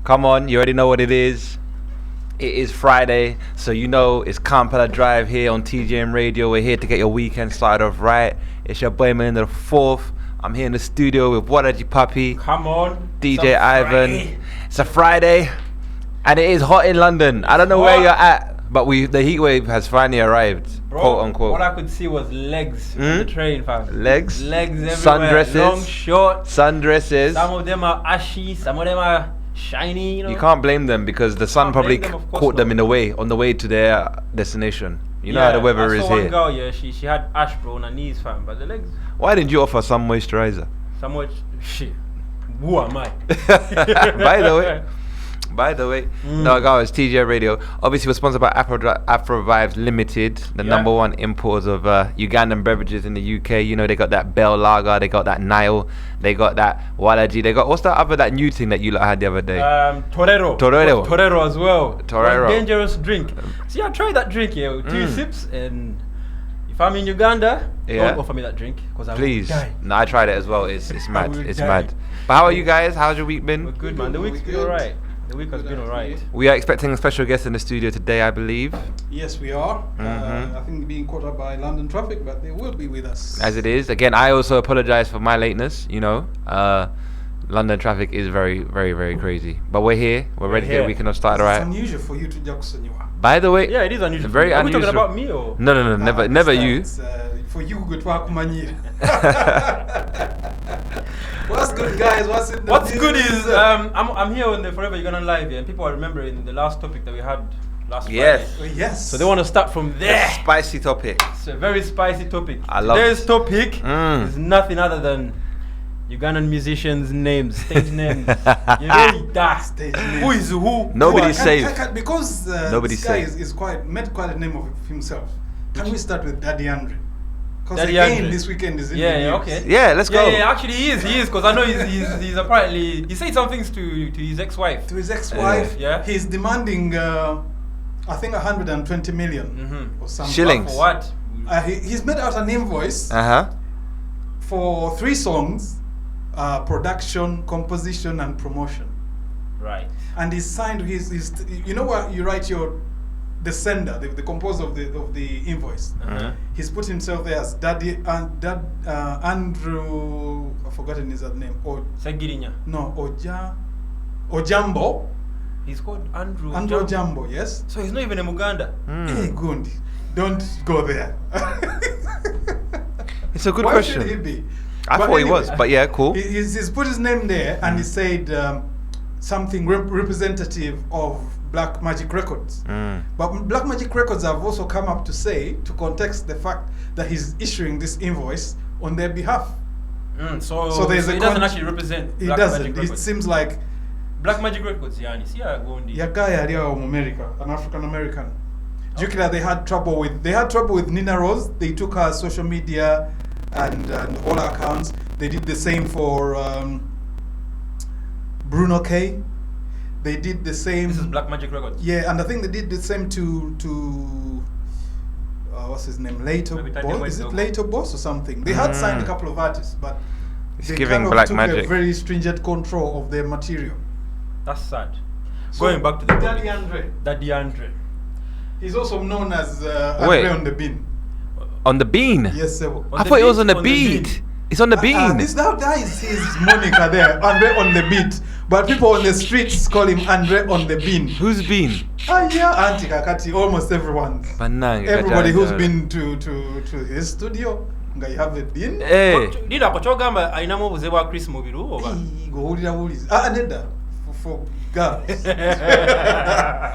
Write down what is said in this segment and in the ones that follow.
Come on, you already know what it is. It is Friday, so you know it's Kladrive here on TGM Radio. We're here to get your weekend started off right. It's your boy man the fourth. I'm here in the studio with Wadaji Puppy. Come on, DJ Ivan. It's a Friday, and it is hot in London. I don't know where you're at, but the heat wave has finally arrived, bro, quote unquote. All I could see was legs on the train, fam. Legs everywhere. Sundresses. Long, short. Sundresses. Some of them are ashy. Some of them are shiny. You can't blame them because the sun probably caught them on the way to their destination. You know how the weather is here. I saw one girl, she had ash, bro, on her knees, fam. But the legs. Why didn't you offer some moisturizer? Shit. Who am I? By the way, no, guys, TGM Radio. Obviously, we're sponsored by Afro Vibes Limited, the number one importers of Ugandan beverages in the UK. You know, they got that Bell Lager, they got that Nile, they got that Walaji, they got what's that new thing that you had the other day? Torero as well. Torero. One dangerous drink. See, I tried that drink here, 2 sips, and if I'm in Uganda, don't offer me that drink, because please. I will die. No, I tried it as well. It's mad. It's mad. But how are you guys? How's your week been? We're good, man. The week's been alright. The week has been alright. We are expecting a special guest in the studio today, I believe. Yes, we are. I think being caught up by London traffic, but they will be with us. As it is. Again, I also apologize for my lateness. You know, London traffic is very, very, very crazy. But we're here. We're ready to get the weekend started, alright? It's unusual for you to Jackson, you are. By the way, yeah, it is unusual. Very unusual. Are we talking about me or? No, never you. For you, good work, Mani. What's good, guys? What's good is I'm here on the Forever Ugandan Live, and people are remembering the last topic that we had last Friday. Yes. So they want to start from there. Spicy topic. It's a very spicy topic. I love Today's topic is nothing other than Ugandan musicians' names, stage names. You know that. Stage names. Who is who? Nobody's safe. Because Nobody's this guy safe. made quite a name of himself. Can we start with Daddy Andre? Because Daddy again, Andre. this weekend is in the Yeah, news. okay. Yeah, let's go. Yeah, actually he is, because I know he's apparently, he said some things to his ex-wife. To his ex-wife, yeah. He's demanding, I think 120 million or something. Shillings. For what? He's made out an invoice for 3 songs, production, composition, and promotion. Right. And he's signed his you know what you write the sender, the composer of the invoice. He's put himself there as Daddy Andrew. I've forgotten his other name. Sagirinya. No, Ojambo. He's called Andrew. Andrew Ojambo, yes. So he's not even a Muganda. Hey, Gundi, don't go there. It's a good Why question. should he be? I thought he was, but yeah, cool. He's put his name there, and he said something representative of Black Magic Records. But Black Magic Records have also come up to context the fact that he's issuing this invoice on their behalf. So he doesn't actually represent Black Magic Records. It seems like Black Magic Records, Gondi. America, an African American. Jukila, they had trouble with Nina Rose. They took her social media and all her accounts. They did the same for Bruno K. They did the same. This is Black Magic Records. Yeah, and I think they did the same to what's his name? Lato Boss. Is it Lato Boss or something? They had signed a couple of artists, but it's they giving kind of Black took Magic a very stringent control of their material. That's sad. So Going back to the Daddy Andre. He's also known as Wait. Andre on the Bean. On the bean? Yes, sir. I thought it was on the beat. It's on the bean. That is his moniker there, Andre on the beat. But people on the streets call him Andre on the Bean. Who's bean? Yeah, Auntie Kakati, almost everyone. Everybody who's been to his studio, you have a bean. Hey. Dida kuchogamba ainamu obuze bwa Chris Mubiru oba? Gohulira wuliza. Neda for girls.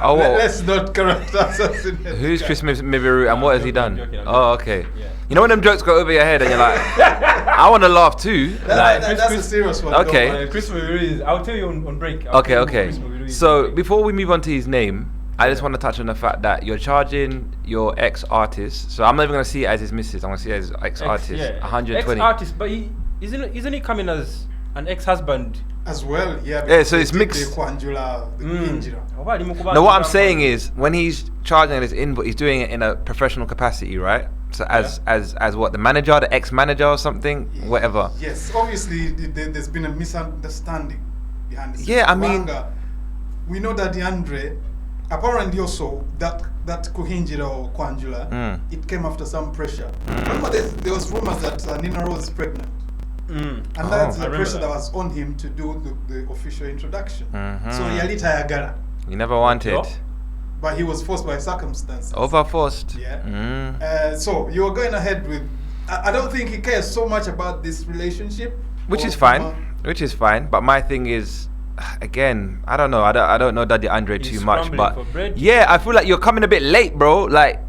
Oh, let's not correct assassinate. Who's Chris Mibiru and what has he done? Oh, okay. Yeah. You know when them jokes go over your head and you're like, I want to laugh too. That's a serious one. Okay. Chris Mubiru is. I'll tell you on break. Okay. So before we move on to his name, I just want to touch on the fact that you're charging your ex-artist. So I'm not even going to see it as his missus. I'm going to see it as ex-artist. 120. Ex-artist, but isn't he coming as an ex-husband? As well, yeah. Yeah, so it's mixed. No, what I'm saying is, when he's charging this invoice, he's doing it in a professional capacity, right? So as what, the manager, the ex-manager or something, whatever. Yes, obviously there's been a misunderstanding behind this. Yeah, I mean, we know that DeAndre, apparently also that Kuhinjira or Kwanjula, it came after some pressure. Remember, there was rumors that Nina Rose is pregnant. And that's the pressure that was on him to do the official introduction. So Yalita Yagara. You never wanted. But he was forced by circumstances. Overforced. Yeah. So you were going ahead with. I don't think he cares so much about this relationship. Which is fine. Which is fine. But my thing is, again, I don't know. I don't know Daddy Andre too much. But yeah, I feel like you're coming a bit late, bro. Like,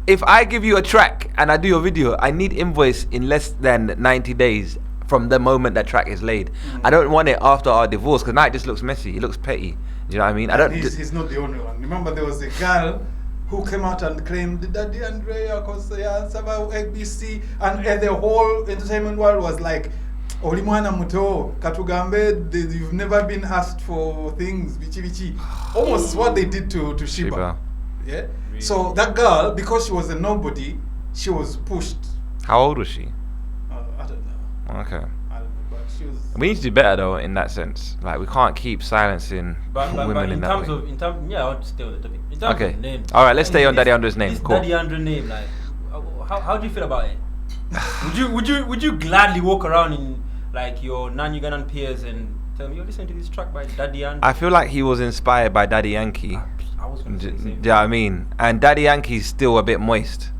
if I give you a track and I do your video, I need invoice in less than 90 days from the moment that track is laid. I don't want it after our divorce because now it just looks messy. It looks petty. You know what I mean? He's not the only one. Remember, there was a girl who came out and claimed that Andrea ABC, and the whole entertainment world was like, Olimwana Muto, Katugambe, you've never been asked for things, bichi. Almost what they did to Shiba. Yeah. Really? So that girl, because she was a nobody, she was pushed. How old was she? I don't know. Okay. She was. We need to do better though in that sense. Like we can't keep silencing women in that way. I want to stay on the topic. In terms of name. All right, let's stay on Daddy Andre's name. Cool. Daddy Andre name, like, how do you feel about it? would you gladly walk around in like your non-Ugandan peers and tell me you're listening to this track by Daddy Andre? I feel like he was inspired by Daddy Yankee. I was going to say the same. Do you know what I mean? And Daddy Yankee's still a bit moist.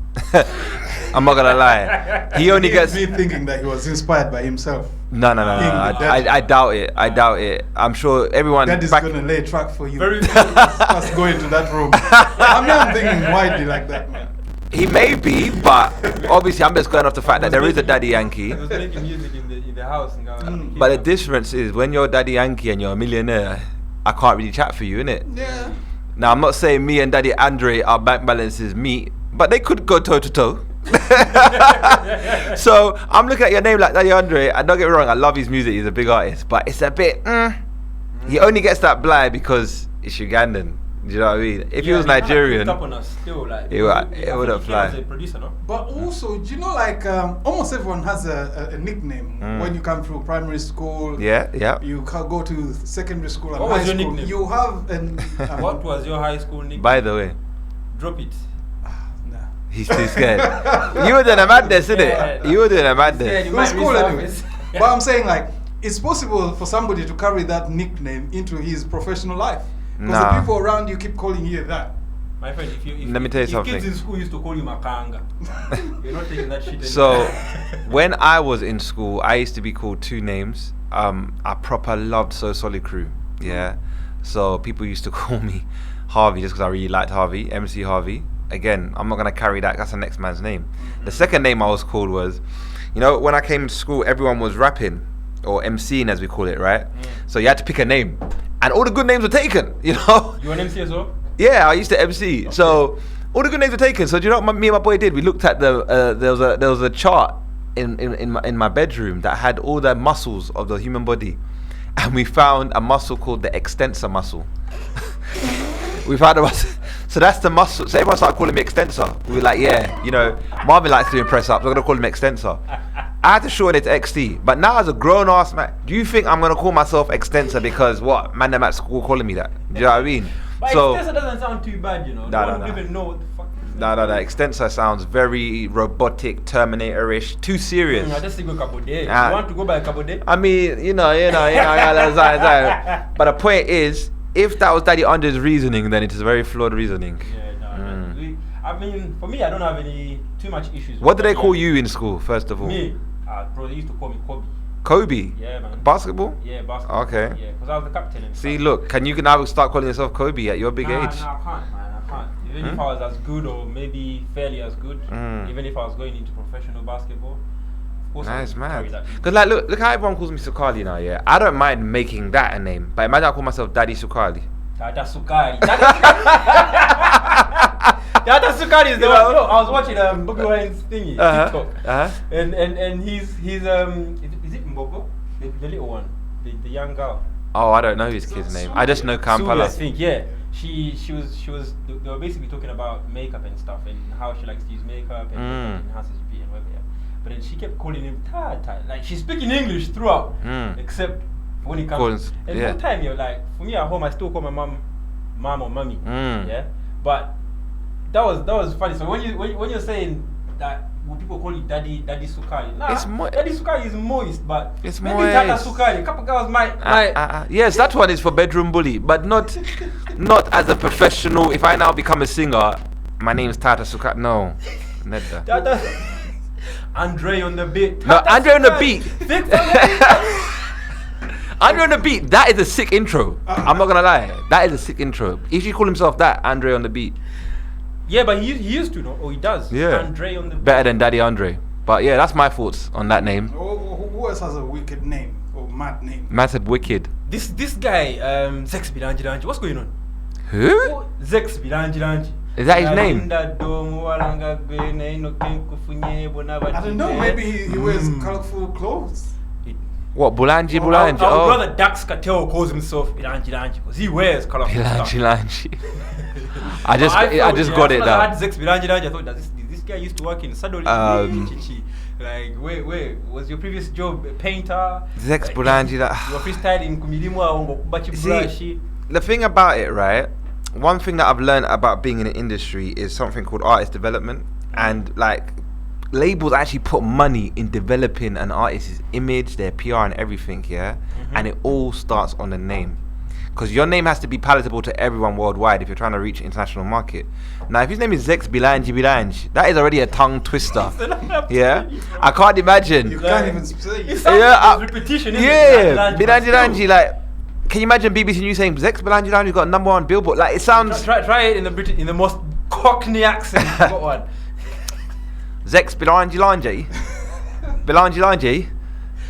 I'm not gonna lie. He only gets me thinking that he was inspired by himself. No. I doubt it. I doubt it. I'm sure everyone. Daddy's gonna lay a track for you. Let's go into that room. I'm not thinking widely like that, man. He may be, but obviously I'm just going off the fact that there is a Daddy Yankee. He was making music in the house. But the difference is when you're Daddy Yankee and you're a millionaire, I can't really chat for you, innit? Yeah. Now I'm not saying me and Daddy Andre, our bank balances meet, but they could go toe to toe. So I'm looking at your name like Daddy Andre, and don't get me wrong, I love his music, he's a big artist, but it's a bit he only gets that blind because it's Ugandan. Do you know what I mean? If he was Nigerian, up on us still, like, it wouldn't fly. He was a producer, no? But also, do you know, like, almost everyone has a nickname when you come through primary school. Yeah. You can go to secondary school and what high was your school. Nickname? You have an. What was your high school nickname? By the way, drop it. Nah. He's too scared. You were doing a madness, innit? Yeah. You were doing a madness. It was cool anyway. But I'm saying, like, it's possible for somebody to carry that nickname into his professional life. Because the people around you keep calling you that. My friend, let me tell you something. Kids in school used to call you Makanga. You're not taking that shit anymore. So, when I was in school, I used to be called two names. I proper loved So Solid Crew. Yeah. So, people used to call me Harvey just because I really liked Harvey, MC Harvey. Again, I'm not going to carry that. That's the next man's name. The second name I was called was, you know, when I came to school, everyone was rapping or MCing as we call it, right? So, you had to pick a name. And all the good names were taken, you know. You were an MC as well? Yeah, I used to MC. Okay. So all the good names were taken. So do you know what me and my boy did? We looked at there was a chart in my bedroom that had all the muscles of the human body, and we found a muscle called the extensor muscle. We found a muscle. So that's the muscle. So everyone started calling me extensor. We were like, yeah, you know, Marvin likes doing press ups. We're gonna call him extensor. I had to shorten it to XT. But now as a grown ass man, do you think I'm gonna call myself extensor because what? Man, them at school calling me that. Do you know what I mean? But so extensor doesn't sound too bad, you know. No one even know what the fuck. No. Extensor sounds very robotic, Terminator-ish, too serious. I just think go Cabo Day. You want to go by Cabo Day? I mean, you know. But the point is, if that was Daddy Andre's reasoning, then it is very flawed reasoning. Yeah, I mean, for me, I don't have any too much issues. What did they call you in school, first of all? Me? Bro, they used to call me Kobe. Kobe? Yeah, man. Basketball? Yeah, basketball. Okay. Yeah, because I was the captain and See, stuff. look, can you now start calling yourself Kobe at your big age? No, I can't, man. I can't. Even if I was as good or maybe fairly as good, even if I was going into professional basketball, of course nice, man. That. Because like, look how everyone calls me Sukali now, yeah? I don't mind making that a name, but imagine I call myself Daddy Sukali. Dada Sukari. Dada Sukari is the one. No, I was watching Bobby Wine's thingy, TikTok. And he's is it Mboko? The little one, the young girl. Oh, I don't know his kid's name. I just know Kampala. I think, yeah. She was. They were basically talking about makeup and stuff and how she likes to use makeup and enhances beauty and whatever. Yeah. But then she kept calling him Tai. Like she's speaking English throughout, except when it Calls- comes. And yeah. one time, you're like, for me at home, I still call my mom or mommy. Yeah, but that was funny. So when you're saying that, when people call you daddy Sukari, nah, It's daddy Sukari is moist, but It's maybe moist. Tata Sukari. A couple girls might. Yes, that one is for bedroom bully, but not as a professional. If I now become a singer, my name's Tata Sukat. No, never. Andre on the beat. No, Tata Andre on the Sukari. beat. Vic on the Andre on the beat. That is a sick intro. I'm not gonna lie. That is a sick intro. If you call himself that, Andre on the beat. Yeah, but he used to, no? Or he does. Yeah. Andre on the beat. Better than Daddy Andre. But yeah, that's my thoughts on that name. Who else has a wicked name or mad name? Man said wicked. This guy, Zex Bilanji. What's going on? Who? Oh, Zex Bilanji. Is that his name? I don't know. Maybe he wears colorful clothes. What? Bulanji Our Bulanji? Oh. brother Dax Cattell calls himself Bilanji because he wears colorful stuff. Bilanji. I just As got it soon as now. I had Zex Bilanji, I thought that this guy used to work in Sadoli. Like, wait, was your previous job a painter? Zex Like, Bulanji. You were freestyling Kumilimwa Bachi See, Burashi. the thing about it, right? One thing that I've learned about being in the industry is something called artist development, and like labels actually put money in developing an artist's image, their PR, and everything. Yeah, and it all starts on the name, because your name has to be palatable to everyone worldwide if you're trying to reach an international market. Now, if his name is Zex Bilanji, that is already a tongue twister. Yeah, I can't imagine. You can't even say It it. sounds Yeah, like there's repetition. Yeah, Bilanji, like, can you imagine BBC News saying Zex Bilanji got '1 Billboard? Like, it sounds Try it in the most Cockney accent. You got one. Zex Bilanji.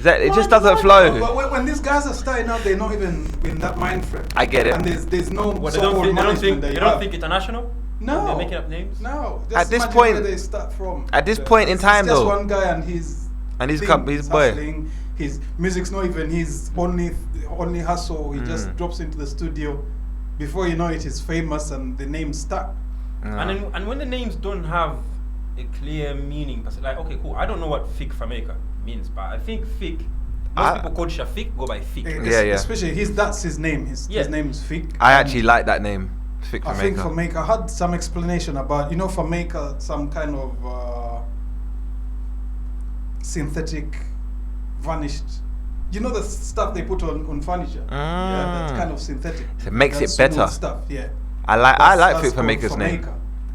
It just doesn't flow. But when these guys are starting out, they're not even in that mind frame. I get it. And there's no What, so-called they don't management think that they you don't have. think international? No. They're making up names? No. At Just this imagine point- where they start from. at this point in time, it's just though. one guy and his His he's boy. hustling. His music's not even his only hustle. He just drops into the studio. Before you know it, he's famous and the name stuck. And when the names don't have a clear meaning, like, okay, cool, I don't know what Fik Fameka means, but I think Fik, most people called Shafiq go by Fik. Yeah. Especially that's his name. His name is Fik. I actually like that name, Fik I think Fameka. Fameka had some explanation about, Fameka, some kind of synthetic vanished. You know the stuff they put on furniture? Yeah, that's kind of synthetic. So it makes That's it better. smooth stuff, yeah. I like That's Fik called Fameka's name. Fameka.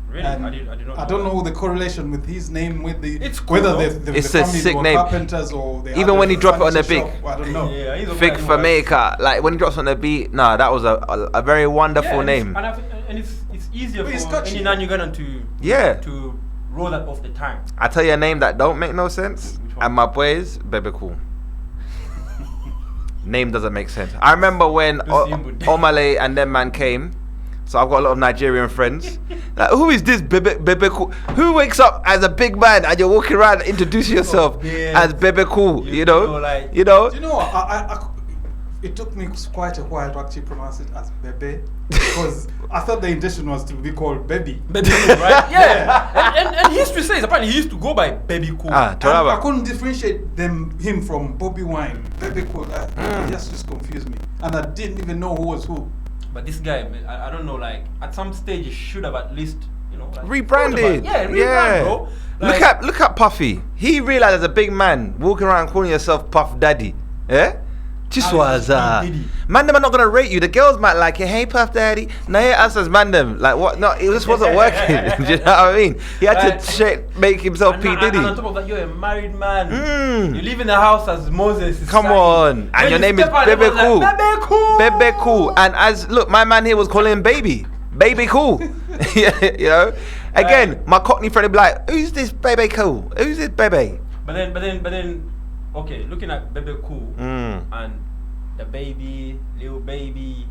Really? And I did not I don't know the correlation with his name with the It's cool, whether though. the It's a families sick were name. carpenters or they Even had when a he drop it on the furniture beat. shop, I don't know. Yeah, he's a Fik guy who Fameka, like when he drops on the beat, nah, that was a very wonderful and it's- name. And it's easier But it's for catchy. any non-Ugandan to Yeah. roll that off the tongue. I tell you a name that don't make no sense, Which one? and my boys, Bebe Cool. Name doesn't make sense. I remember when Omale and them man came. So I've got a lot of Nigerian friends. Like, who is this Bebe Cool? Who wakes up as a big man and you're walking around introducing yourself as Bebe Cool? You know? Do you know what? It took me quite a while to actually pronounce it as Bebe because I thought the intention was to be called Baby. Baby Cool, right? Yeah. and history says apparently he used to go by Baby Cool. And I couldn't differentiate him from Bobby Wine. Baby Cool. It just confused me. And I didn't even know who was who. But this guy, I don't know, like, at some stage he should have at least, like, rebranded. Rebrand, bro. Like, Look at Puffy. He realized as a big man walking around calling yourself Puff Daddy. Yeah? Chiswaza. Man, them are not gonna rate you. The girls might like it. Hey, Puff Daddy. No, yeah, us as man them. Like what? No, it just wasn't working. Do you know what I mean? He had to make himself P Diddy. And on top of that, you're a married man. You live in the house as Moses. Come on. And your name is Bebe Cool. Bebe Cool. Bebe Cool. And look, my man here was calling him Baby. Baby Cool. Again, my Cockney friend would be like, who's this Bebe Cool? Who's this Bebe? But then, okay, looking at Bebe Cool and the baby, little baby,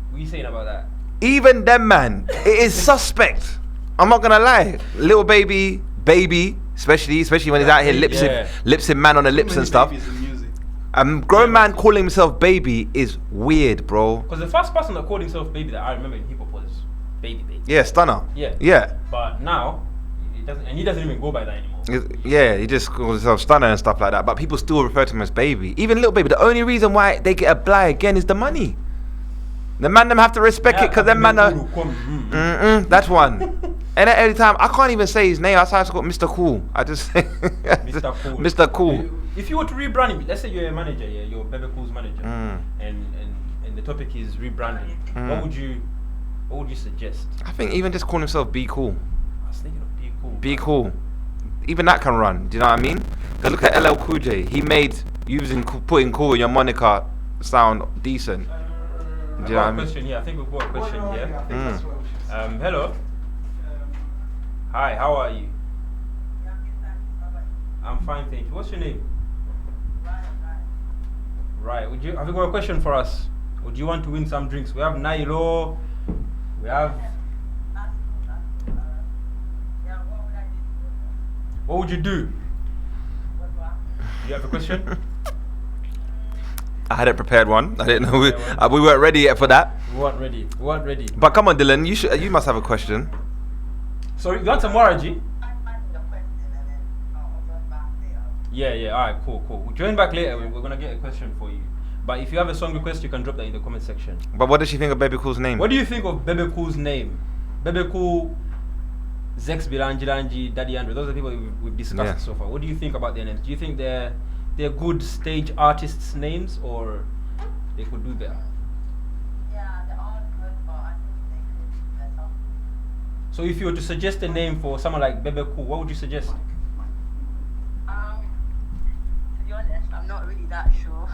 what are you saying about that? Even them, man, it is suspect. I'm not gonna lie. Little baby, especially when he's out here lipsing man on the lips and stuff. Grown man calling himself Baby is weird, bro. Because the first person that called himself Baby that I remember in hip hop was Baby. Yeah, Stunner. Yeah. Yeah. But now he doesn't even go by that anymore. Yeah, he just calls himself Stunner and stuff like that. But people still refer to him as Baby. Even Little Baby. The only reason why they get a blight again is the money. The man them have to respect it because them man are. That's one. And every time I can't even say his name. I start to call Mr. Cool. I just say Mr. Cool. Mr. Cool. If you were to rebrand him, let's say you're a manager, yeah, you're Bebe Cool's manager, and the topic is rebranding. What would you suggest? I think even just call himself Be Cool. I was thinking of Be Cool. Be Cool. Even that can run. Do you know what I mean? Because look at LL Cool J. He made putting cool in your moniker sound decent. Do you know what I mean? Question here. I think we've got a question here. I think that's what we should say. Hello. Hi. How are you? I'm fine, thank you. What's your name? Right. Have you got a question for us? Or do you want to win some drinks? We have Nailo. We have. What would you do? Do you have a question? I hadn't prepared one. I didn't know we weren't ready yet for that. We weren't ready. But come on, Dylan. You must have a question. Sorry, you got some Waraji? Yeah. Alright, cool. We'll join back later. We're gonna get a question for you. But if you have a song request, you can drop that in the comment section. But what does she think of Baby Cool's name? What do you think of Bebe Cool's name? Bebe Cool, Zex Bilanji, Daddy Andrew. Those are people we've discussed so far. What do you think about their names? Do you think they're good stage artists' names, or they could do better? Yeah, they're all good, but I think they could do better. So if you were to suggest a name for someone like Bebe Cool, what would you suggest? To be honest, I'm not really that sure.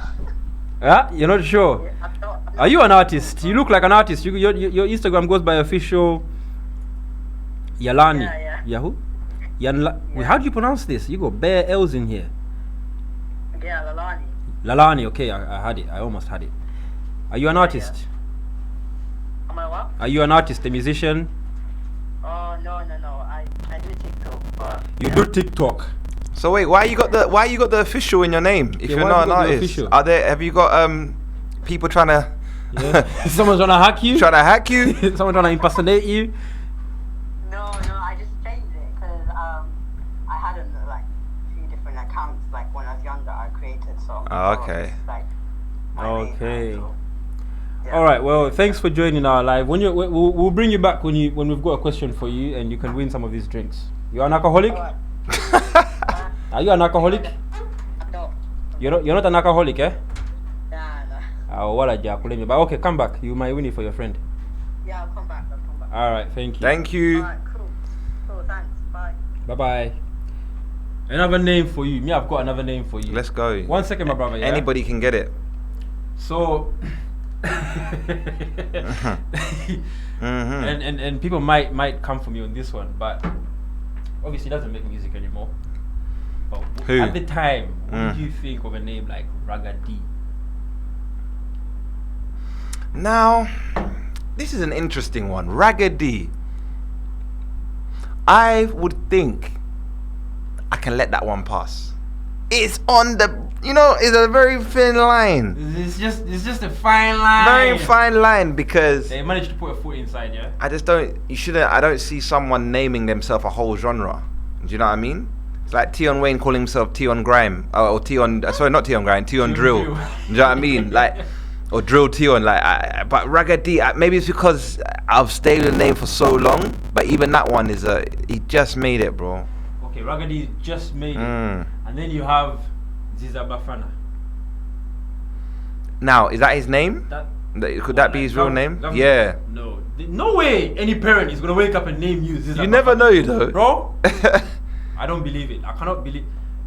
You're not sure? I'm not Are you an artist? You look like an artist. Your Instagram goes by official Yalani. Yeah. Yahoo? Yeah. How do you pronounce this? You got bare L's in here. Yeah, Lalani. Lalani, okay, I had it. I almost had it. Are you an artist? Am I what? Are you an artist, a musician? Oh, no. I do TikTok, but... You do TikTok. So wait, why you got the official in your name? If Yeah, you're why not have an you got the artist, official? have you got people trying to Someone's trying to hack you? trying to hack you? Someone trying to impersonate you? No, I just changed it because I had a few different accounts. Like when I was younger, I created so. Oh, okay. It's like my name Okay. now, so, yeah. All right. Well, thanks for joining our live. We'll bring you back when we've got a question for you, and you can win some of these drinks. You're an alcoholic? Alright. Are you an alcoholic? No. You're not an alcoholic, eh? Nah. But okay, come back. You might win it for your friend. Yeah, I'll come back. All right. Thank you. Thank you. Alright, cool. Thanks. Bye. Bye bye. Another name for you. Me, I've got another name for you. Let's go. 1 second, my brother. Yeah? Anybody can get it. So. And people might come for me on this one, but obviously he doesn't make music anymore. But Who? at the time, what did you think of a name like Raga D? Now, this is an interesting one. Raggedy. I would think I can let that one pass. It's on the, it's a very thin line. It's just a fine line. Very fine line because They managed to put a foot inside, yeah. I don't see someone naming themselves a whole genre. Do you know what I mean? It's like Tion Wayne calling himself Tion Grime. Or Tion, sorry, not Tion Grime, Tion Drill. Do you know what I mean? Like, or Drill Tion, but Raggedy, maybe it's because I've stayed with the name for so long, but even that one he just made it, bro. Okay, Raggedy just made it. And then you have Ziza Bafana. Now, is that his name? Could that be his real name? Yeah. No. No way any parent is going to wake up and name you Ziza You never know, though. Bro, I don't believe it. I cannot believe.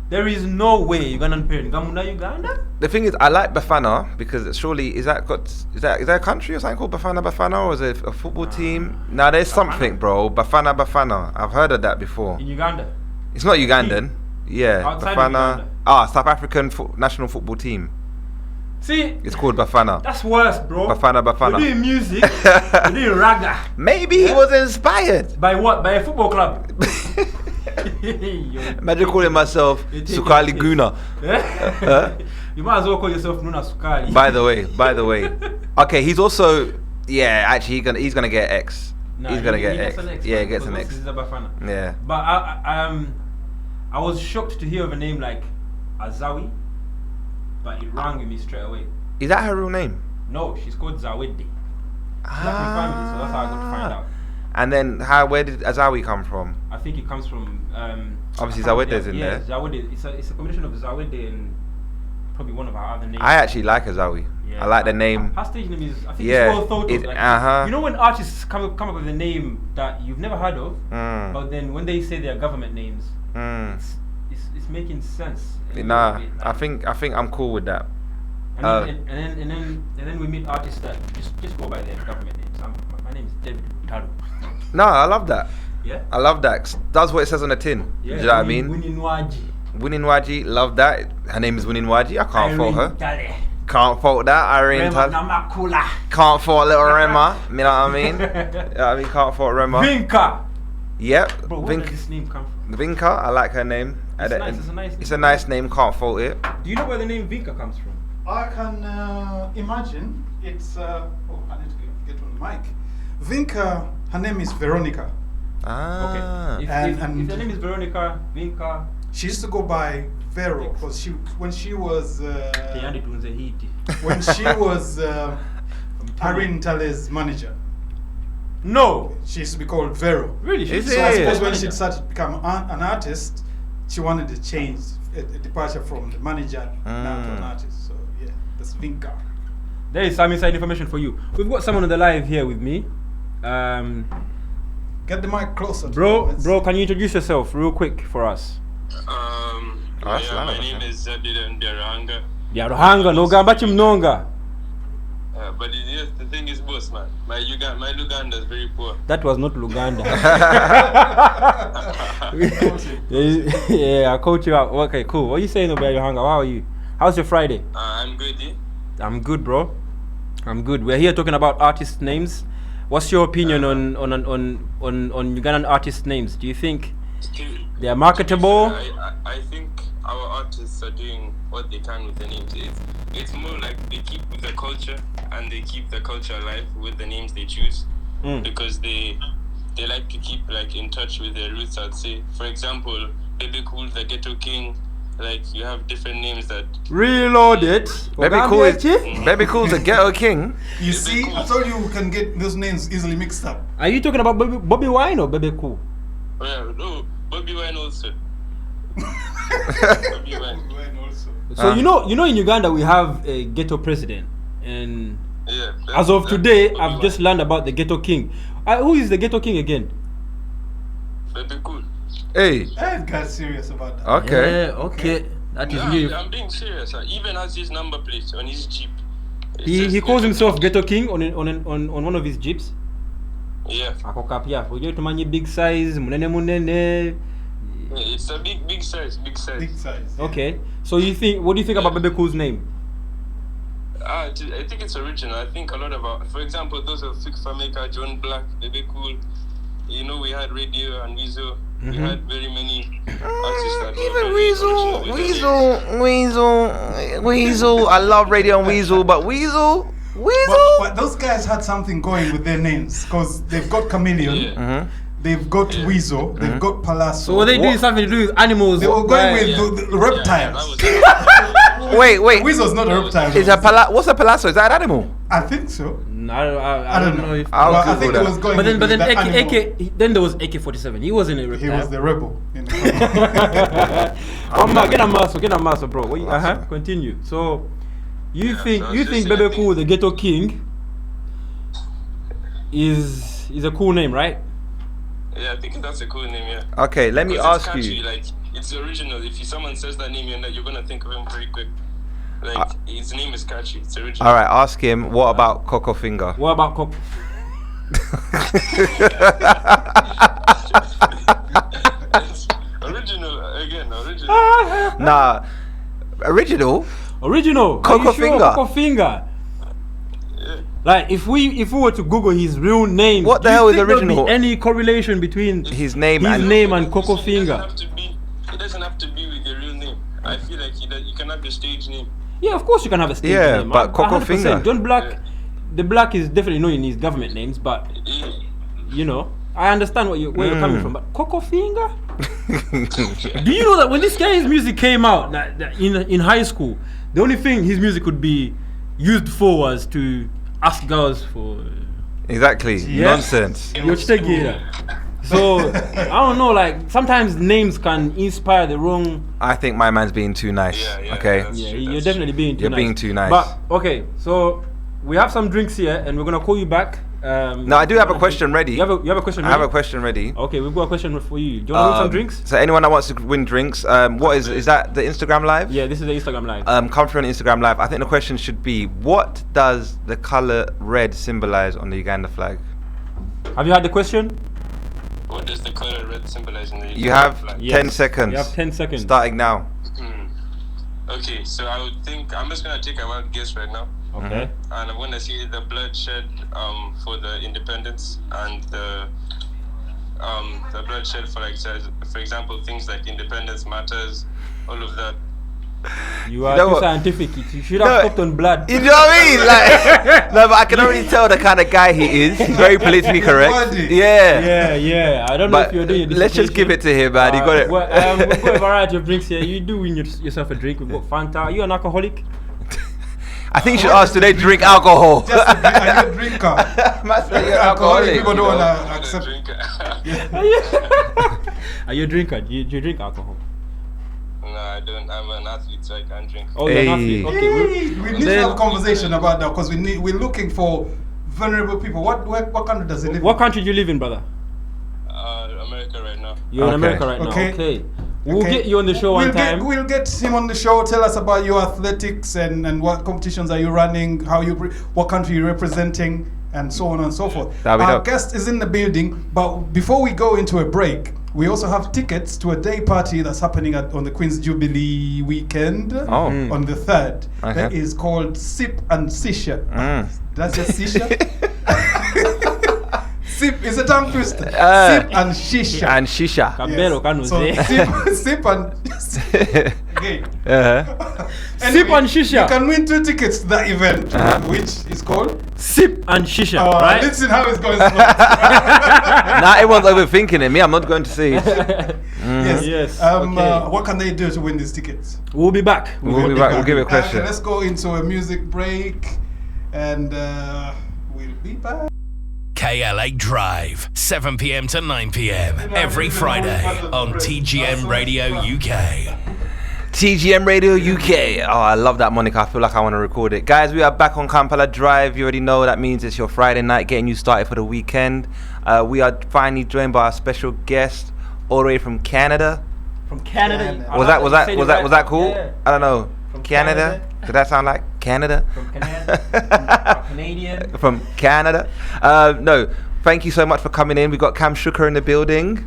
There is no way you're gonna parent Gamuna Uganda. The thing is, I like Bafana because surely is that a country or something called Bafana, or is it a football team? Now there's something, bro. Bafana. I've heard of that before. In Uganda. It's not Ugandan. Yeah, Outside of Bafana. Uganda. South African national football team. See, It's called Bafana. that's worse, bro. Bafana. You're doing music. You're doing raga. Maybe he was inspired. By what? By a football club. Imagine calling myself Sukali Guna. You might as well call yourself Nuna Sukali. By the way. Okay, he's also actually he's gonna get X. Nah, he's gonna he get gets X. an X. Yeah, he man, gets an because X. this is a Bafana. Yeah. But I was shocked to hear of a name like Azawi, but it rang with me straight away. Is that her real name? No, she's called Zawedi. She's African family, so that's how I got to find out. And then, where did Azawi come from? I think it comes from. Obviously, Zawede's in there. Zawedi. It's a combination of Zawedi and probably one of our other names. I actually like Azawi. Yeah, I like the name. Her stage name is. I think Yeah, it's well thought of. it- Like, you know when artists come up with a name that you've never heard of, but then when they say their government names, it's making sense. Nah, Like- I think I'm cool with that. And then we meet artists that just go by their government names. My name is David Tado. No, I love that. Yeah. I love that. 'Cause that's what it says on the tin. Do you know what I mean? Wininwaji. Wininwaji, love that. Her name is Wininwaji. I can't fault her. Can't fault that. Irene Tal. Namakula. Can't fault little Rema. You know what I mean? Yeah, I mean, can't fault Rema. Vinka. Yep. Bro, where does this name come from? Vinka, I like her name. It's nice, it's a nice It's name. a nice name. Can't fault it. Do you know where the name Vinka comes from? I can imagine it's. I need to get on the mic. Vinka, her name is Veronica. Ah. Okay. If the name is Veronica, Vinka, She used to go by Vero because when she was Teyandi tunze hiti. when she was Irene Tale's manager. No. She used to be called Vero. Really? Is So I it? suppose when she started to become an artist, she wanted to change a departure from the manager now to an artist. So yeah, that's Vinka. There is some inside information for you. We've got someone on the live here with me. Get the mic closer. Bro, can you introduce yourself real quick for us? that's My loud, name okay. is Zadid Ndaranga. Yaruhanga no gamba chimnonga. But yes, the thing is, boss man, my Luganda is very poor. That was not Luganda. Yeah, I coach you out. Okay, cool. What are you saying about Yaruhanga? How are you? How's your Friday? I'm good. Eh? I'm good, bro. I'm good. We're here talking about artist names. What's your opinion on Ugandan artist names? Do you think they are marketable? I think our artists are doing what they can with the names. It's more like they keep with the culture and they keep the culture alive with the names they choose because they like to keep like in touch with their roots. I'd say, for example, Baby Cool, the Ghetto King. Like you have different names that Reload it. Baby Cool's a ghetto king. You see, I told you we can get those names easily mixed up. Are you talking about Bobby Wine or Baby Cool? well, no, Bobby Wine also. Bobby Wine. So you know in Uganda we have a ghetto president, and Yeah. as of today Bobby I've Wine. just learned about the ghetto king. Who is the ghetto king again? Baby Cool. Hey. I got serious about that. Okay. Yeah, okay. That is Yeah, new. I'm being serious. He even has his number plate on his Jeep. It He says calls Ghetto himself ghetto king on one of his jeeps. Yeah. Akokapya. Ujue tumanyi big size, munene. Yeah, it's a big size. Big size. yeah. Okay. So what do you think about Baby Cool's name? I think it's original. I think a lot of for example, those of Six Fameka, John Black, Baby Cool. You know, we had Radio and Weasel. We had very many artists that were Even very original with their names. Weasel. I love Radio and Weasel, but Weasel. But those guys had something going with their names because they've got Chameleon, Yeah. they've got Weasel, they've got Palazzo. So what they do is something to do with animals. They were going with Yeah. the reptiles. Wait. Weasel's not a reptile. Is what's a palazzo? Is that an animal? I think so. I don't know if. I'll Well, I Google think that. it was going But then with that animal. then there was AK-47. He wasn't a He reptile. was the rebel. You know. Get a muscle, bro. Continue. So, you Yeah, think so I was just Bebe saying, Cool, the ghetto king, is a cool name, right? Yeah, I think that's a cool name. Yeah. Okay, let me Because it's ask catchy, you. Like it's original. If someone says that name, you're gonna think of him very quick. Like his name is catchy. It's original. All right, ask him. What about Coco Finger? What about Coco? It's original again. Original. Nah, original. Original. Coco Are you sure? Finger. Coco Finger. Yeah. Like if we were to Google his real name, What the do you hell is think there'll be original? any correlation between His name his and name and Coco It Finger? doesn't have to be with your real name. I feel like you can have your stage name. Yeah, of course you can have a stage Yeah, name. but Coco 100%. Finger. John Black, Yeah. the Black is definitely knowing his government names, but Yeah. you know, I understand where you're coming from. But Coco Finger, Do you know that when this guy's music came out, that in high school, the only thing his music could be used for was to ask girls for. Exactly. Yeah. Nonsense. So I don't know. Like sometimes names can inspire the wrong. I think my man's being too nice. Yeah, Okay. that's Yeah, true, you're that's definitely true. being too You're nice. being too nice. But okay, so we have some drinks here, and we're gonna call you back. No, I do have a question ready. You have a question I ready? have a question ready. Okay, we've got a question for you. Do you want to win some drinks? So anyone that wants to win drinks, what is that the Instagram live? Yeah, this is the Instagram live. Come through on Instagram live. I think the question should be, what does the color red symbolize on the Uganda flag? Have you had the question? What does the color red symbolize in the You have flag? 10 seconds. You have 10 seconds. Starting now. Okay, so I would think I'm just gonna take a wild guess right now, Okay. and I'm gonna say the bloodshed for the independence and the bloodshed for for example things like independence matters, all of that. You are know too what? scientific. You should have stopped on blood. You know what I mean? Like, no, but I can already tell the kind of guy he is. He's very politically correct. Bloody. Yeah. Yeah. I don't know But if you're doing your let's just give it to him, man. He got it. Well, we've got a variety of drinks here. You do win yourself a drink. We've got Fanta. Are you an alcoholic? I think you should ask, do they drink alcohol? Just are you a drinker? Man said you're Alcoholic alcoholic. people You don't know, want I'm to not a accept. drinker. Are you a drinker? Do you drink alcohol? No, I don't. I'm an athlete, so I can't drink. Oh, you're an Hey. athlete. Okay. We need to have a conversation about that because we're looking for vulnerable people. What country does he live What in? country do you live in, brother? America right now. You're in Okay. America right Okay. now. Okay. We'll Okay. get you on the show one time. We'll get him on the show. Tell us about your athletics and what competitions are you running, what country you're representing, and so on and so forth. That'll be Our dope. guest is in the building, but before we go into a break, we also have tickets to a day party that's happening on the Queen's Jubilee weekend Oh. on the 3rd. Okay. That is called Sip and Sisha. Mm. That's just Sisha? Sip is a tongue twister. Uh, Sip and Shisha. And shisha. Cabello, can we So say? sip and okay. Uh-huh. Sip and shisha. You can win 2 tickets to that event, Uh-huh. which is called. Sip and shisha, Oh, right? listen how it's going. Now everyone's overthinking it. Me, I'm not going to say it. Yes. Yes, Okay. okay. What can they do to win these tickets? We'll be back. We'll be back. We'll give it a question. Okay, let's go into a music break, and we'll be back. KLA Drive, 7 p.m. to 9 p.m. every Friday on TGM Radio UK. TGM Radio UK. Oh, I love that, Monica. I feel like I want to record it. Guys, we are back on Kampala Drive. You already know that means it's your Friday night, getting you started for the weekend. We are finally joined by our special guest, all the way from Canada. From Canada. Canada. I Was like that you said it was right. that cool? Yeah. I don't know. From Canada? Canada. Did that sound like Canada? From Canada. From Canadian. From Canada. No, thank you so much for coming in. We got Kamshuka in the building.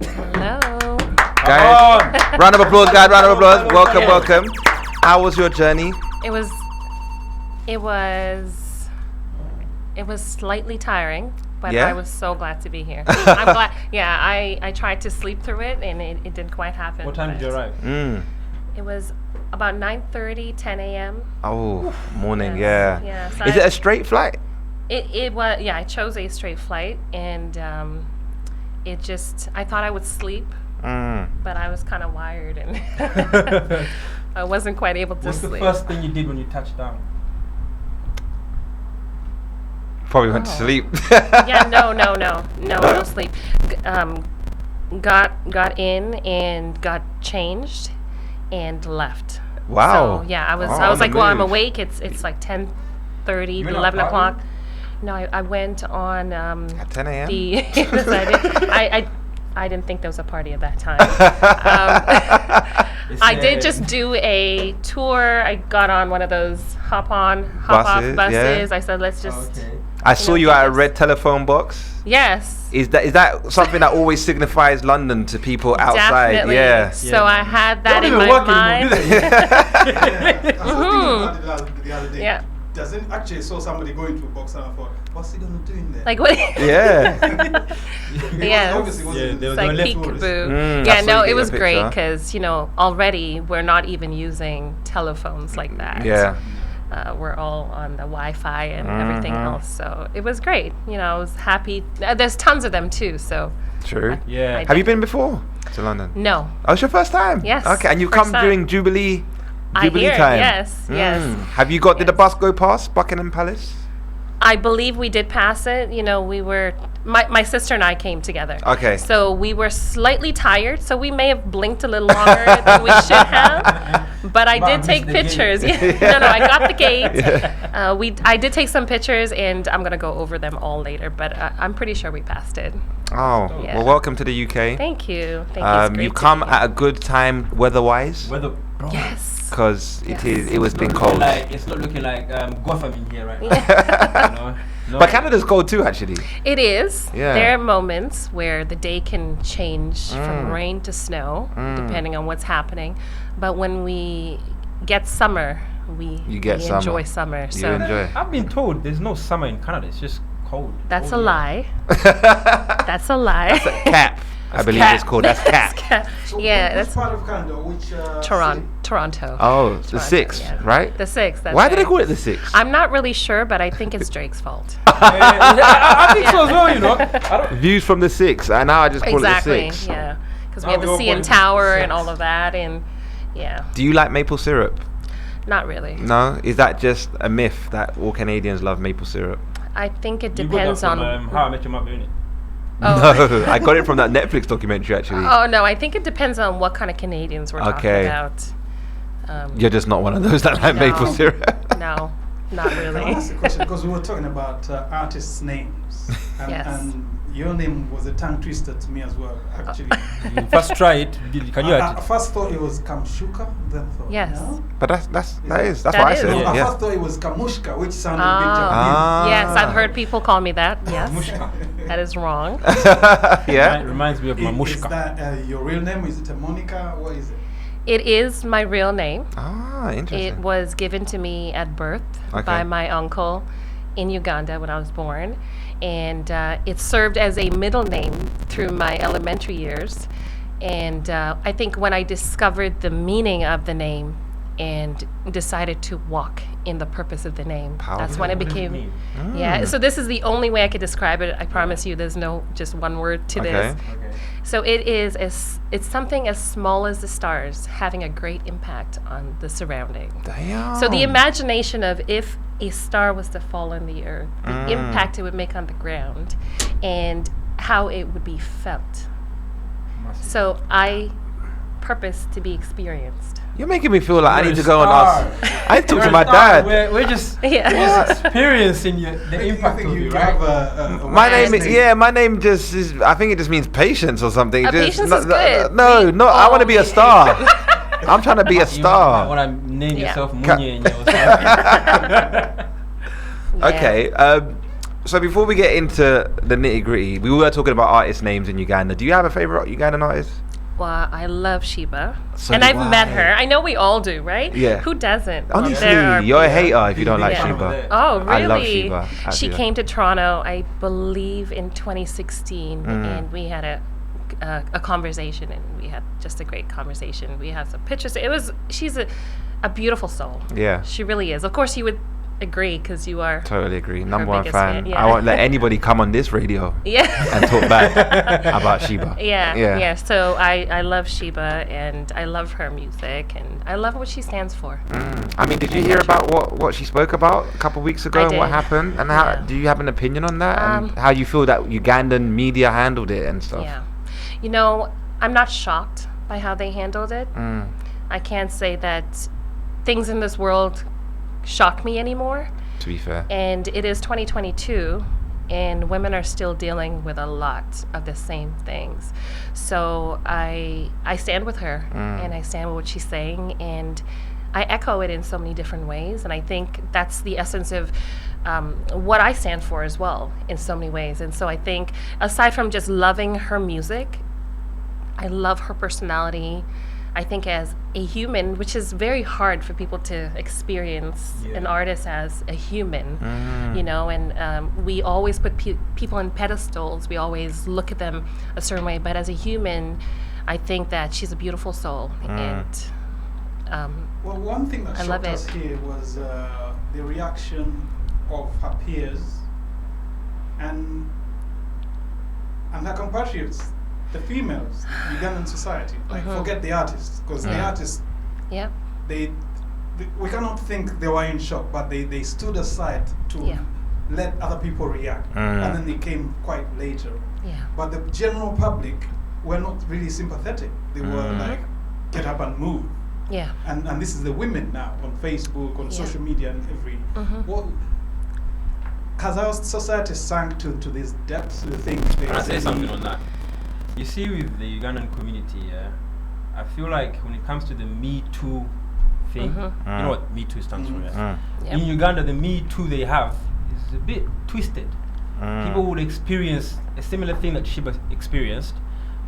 Hello. Guys, round of applause, guys. Round of applause. Welcome, Yeah. welcome. How was your journey? It was slightly tiring, but Yeah? I was so glad to be here. I'm glad. Yeah, I tried to sleep through it, and it didn't quite happen. What time did you but arrive? Mm. It was about 9:30, 10 a.m. Oh, morning, Yes, yeah. yeah, so Is it a straight flight? It was, yeah, I chose a straight flight, and I thought I would sleep, Mm. but I was kind of wired, and I wasn't quite able to What's the sleep. first thing you did when you touched down? Probably went to Oh. sleep. Yeah, no sleep. Got in and got changed and left. Wow. So yeah, I was Oh, I was on the like, well, I'm move. awake. It's like 10:30, You went out 11 o'clock. partying? No, I went on At 10 a.m.? the yes, I didn't think there was a party at that time. I did just do a tour. I got on one of those hop off Buses, buses. yeah. I said, let's just I saw you at a yes. red telephone box. yes. Is that something that always signifies London to people outside? Definitely. Yeah. So I had that Don't in even my work anymore, mind. do they? I was thinking about it the other day. Yeah. Doesn't actually saw somebody going to a box and I thought, what's he gonna do in there? Like what? Yeah. Because Yes. obviously wasn't- Yeah, they were It's like doing left peekaboo. Mm, Yeah, I saw no, you it get was your great picture. because already we're not even using telephones like that. Yeah. we're all on the Wi-Fi and everything else. So it was great. You know, I was happy. There's tons of them too. So True. Yeah. Have you been before to London? no, Oh, it's your first time? Yes, Okay, and you first come time. during Jubilee I hear. time? Yes, yes. Have you got, did the Yes. bus go past Buckingham Palace? I believe we did pass it. You know, we were my sister and I came together. Okay. So we were slightly tired, so we may have blinked a little longer than we should have. But I did missed take the gate. pictures. No, I got the gate. I did take some pictures, and I'm gonna go over them all later. But I'm pretty sure we passed it. Oh, Yeah. well, welcome to the UK. Thank you. Thank you. It's great You've to come be at a good time weather-wise, Weather, bro. here. Yes. because Yes. it was been It's not cold. looking like, it's not looking like Gotham in here right now. You know? No. But Canada's cold too, actually. It is. Yeah. There are moments where the day can change from rain to snow, depending on what's happening. But when we get summer, we enjoy summer. You So enjoy. I've been told there's no summer in Canada. It's just cold. that's a Cold, yeah. lie. That's a lie. Cap, I believe cap. it's called. That's cap. So Yeah, which that's part of Canada? Which Toronto. Oh, the Toronto, 6th, yeah. right? The 6th. That's Why do they right. call it the 6th? I'm not really sure, but I think it's Drake's fault. I think so as well, you know. I don't, Views from the 6th, and now I just call Exactly. it the 6th. Yeah. Because we Oh, have we the all CN wanted Tower the and all 6th. of that, and yeah, Do you like maple syrup? not really. No? Is that just a myth that all Canadians love maple syrup? I think it you got that depends from, on. How I Met Your Mother, innit? Oh. No, I got it from that Netflix documentary, actually. Oh no, I think it depends on what kind of Canadians we're Okay. talking about. You're just not one of those that like No. maple syrup. No, not Can I really. ask a question? Because we were talking about artists' names. And, Yes. and your name was a tongue twister to me as well, actually. You first try it. Can you I first thought it was Kamshuka, then thought, Yes. no. But that's That what I is. said. No, I Yeah. first thought it was Kamushka, which sounded a bit Oh, Japanese. yes, I've heard people call me that. Yes, Mushka. that is wrong. Yeah. It reminds me of my Is mushka. that your real name? Is it a Monica? What is it? It is my real name. Ah, It interesting. was given to me at birth Okay. by my uncle in Uganda when I was born, and it served as a middle name through my elementary years. And I think when I discovered the meaning of the name and decided to walk in the purpose of the name, that's when it What does it became. mean? Yeah, so this is the only way I could describe it. I promise you, there's no just one word to Okay. this. Okay. So it's something as small as the stars having a great impact on the surrounding. Damn. So the imagination of if a star was to fall on the earth, the impact it would make on the ground, and how it would be felt. So I purpose to be experienced. You're making me feel like I You're need a to go and star. ask. I need to talk You're to a my star. dad. We're just Yeah. experiencing the I impact think of you you, have right? a My wife's name, my name just is. I think it just means patience or something. Just, Patience is good. No, We no, I all want to be a need star. I'm trying to be a You star. want to name Yeah. yourself Ca- Munye and yourself. Yeah. Okay. So before we get into the nitty gritty, we were talking about artist names in Uganda. Do you have a favorite Ugandan artist? Well, I love Sheba, So and do I've met I. her. I know we all do, right? Yeah. Who doesn't? Well, Honestly, there are you're a people. hater if you don't like Yeah. Sheba. Oh, really? I love Sheba. She Actually. came to Toronto, I believe, in 2016, Mm. and we had a conversation, and we had just a great conversation. We have some pictures. She's a beautiful soul. Yeah. She really is. Of course, you would agree because you are. Totally agree. Number one biggest fan. fan, yeah. I won't let anybody come on this radio Yeah. and talk bad about Sheba. Yeah. So I love Sheba, and I love her music, and I love what she stands for. I mean, did you hear about what she spoke about a couple of weeks ago I and what did. happened? And how Yeah. do you have an opinion on that and how you feel that Ugandan media handled it and stuff? Yeah. You know, I'm not shocked by how they handled it. Mm. I can't say that things in this world shock me anymore. To be fair. And it is 2022, and women are still dealing with a lot of the same things. So I stand with her, and I stand with what she's saying, and I echo it in so many different ways. And I think that's the essence of what I stand for as well, in so many ways. And so I think, aside from just loving her music, I love her personality. I think as a human, which is very hard for people to experience an artist as a human, you know, and we always put people on pedestals. We always look at them a certain way, but as a human, I think that she's a beautiful soul. And Well, one thing that I love shocked us it. here was the reaction of her peers and her compatriots, the females, Ugandan society. Like, forget the artists, because the artists, Yeah. they we cannot think they were in shock, but they stood aside to let other people react, and then they came quite later. Yeah. But the general public were not really sympathetic. They were like, get up and move. Yeah. And this is the women now on Facebook, on social media, and every. What has our society sunk to these depths? Do you think? Can I say something on that? You see, with the Ugandan community, I feel like when it comes to the Me Too thing, you know what Me Too stands for, yes? In Uganda, the Me Too they have is a bit twisted. People would experience a similar thing that Shiba experienced,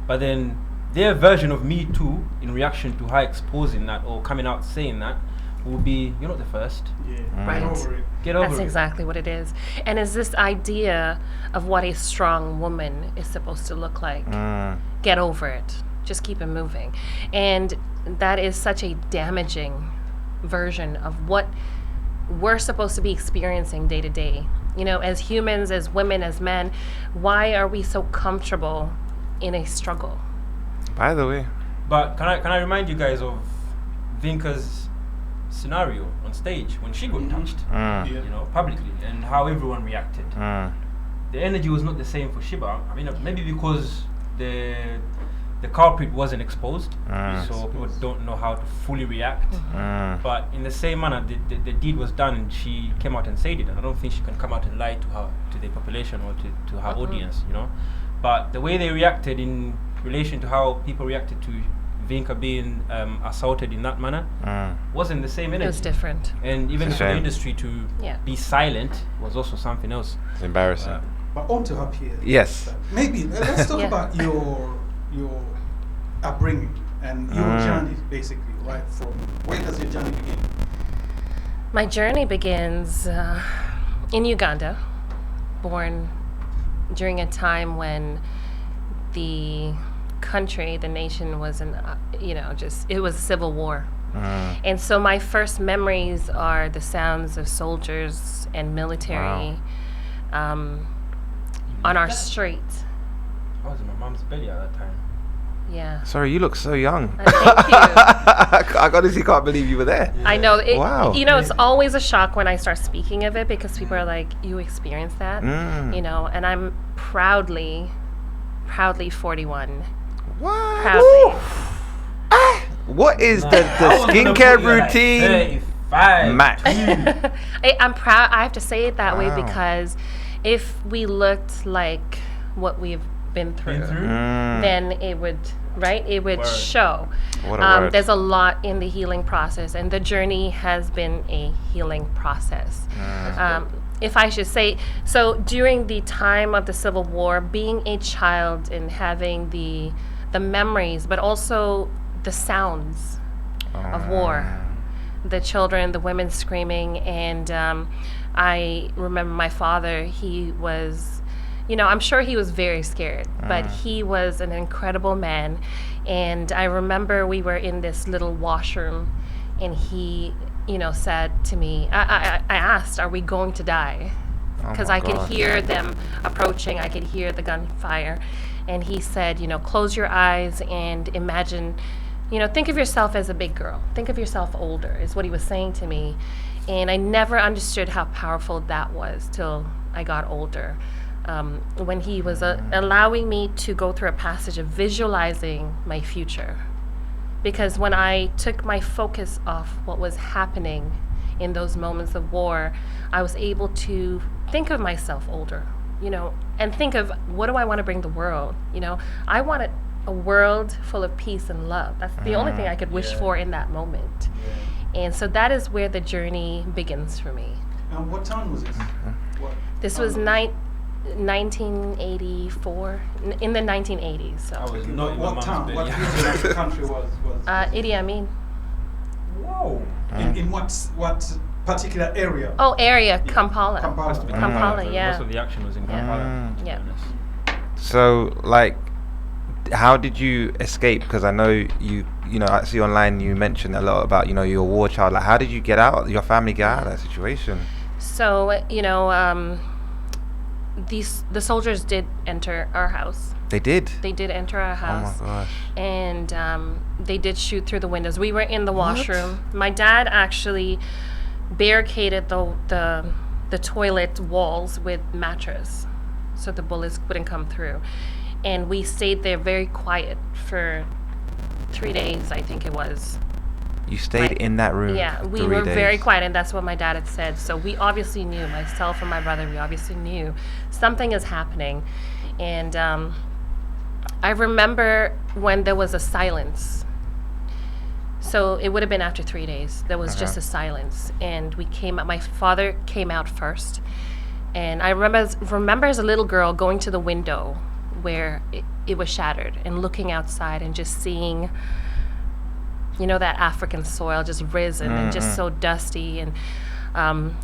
but then their version of Me Too, in reaction to her exposing that or coming out saying that, will be, you're not the first. Right. Get over it. Get over That's it. exactly what it is. And is this idea of what a strong woman is supposed to look like. Get over it. Just keep it moving. And that is such a damaging version of what we're supposed to be experiencing day to day. You know, as humans, as women, as men, why are we so comfortable in a struggle? By the way. But can I remind you guys of Vinka's scenario on stage when she got touched, you know, publicly, and how everyone reacted. The energy was not the same for Shiba. I mean, maybe because the culprit wasn't exposed, so people don't know how to fully react. But in the same manner, the deed was done, and she came out and said it. And I don't think she can come out and lie to the population or to her audience, you know. But the way they reacted in relation to how people reacted to Vinka being assaulted in that manner wasn't the same energy. It was different. And even It's a for the shame. industry to be silent was also something else. It's embarrassing. But on to her peers. Yes. Maybe let's talk about your upbringing and your journey, basically, right? From where does your journey begin? My journey begins in Uganda, born during a time when the country, the nation was in, it was a civil war. And so my first memories are the sounds of soldiers and military on our street. I was in my mom's belly at that time. Yeah. Sorry, you look so young. Thank you. I honestly can't believe you were there. I know. Wow. You know, it's always a shock when I start speaking of it because people are like, you experienced that? You know, and I'm proudly 41. What? Proudly. What is the I was gonna skincare put you at like routine? 35. Match. I'm proud. I have to say it that way because if we looked like what we've been through, then it would, right? It would Word. show. What a word. There's a lot in the healing process, and the journey has been a healing process. If I should say, so during the time of the Civil War, being a child and having the memories, but also the sounds of war, the children, the women screaming, and I remember my father, he was, you know, I'm sure he was very scared, but he was an incredible man. And I remember we were in this little washroom, and he, you know, said to me, I asked, are we going to die? Because I could hear them approaching, I could hear the gunfire. And he said, you know, close your eyes and imagine, you know, think of yourself as a big girl. Think of yourself older, is what he was saying to me. And I never understood how powerful that was till I got older. When he was allowing me to go through a passage of visualizing my future. Because when I took my focus off what was happening in those moments of war, I was able to think of myself older, you know, and think of what do I want to bring the world, you know. I wanted a world full of peace and love. That's the only thing I could wish for in that moment. And so that is where the journey begins for me. And what town was this? This was 1984, in the 1980s. So. I was not in my What mom's town? belly. What region of the country was? Idi Amin. Whoa. In what particular area? Oh, area, Kampala. Kampala. Kampala, So yeah. Most of the action was in Kampala. to be Yeah. honest. So, like, how did you escape? Because I know you know, I see online you mentioned a lot about, you know, your war child. Like, how did you get out? Your family get out of that situation? So, you know, the soldiers did enter our house. They did. They did enter our house. Oh my gosh. And they did shoot through the windows. We were in the washroom. My dad actually barricaded the toilet walls with mattress so the bullets wouldn't come through. And we stayed there very quiet for 3 days, I think it was. You stayed in that room? Yeah, we 3 were days. very quiet, and that's what my dad had said. So we obviously knew, myself and my brother, we obviously knew something is happening. And I remember when there was a silence. So it would have been after 3 days. There was just a silence. And we came out, my father came out first. And I remember as a little girl going to the window where it was shattered and looking outside and just seeing, you know, that African soil just risen and just so dusty. And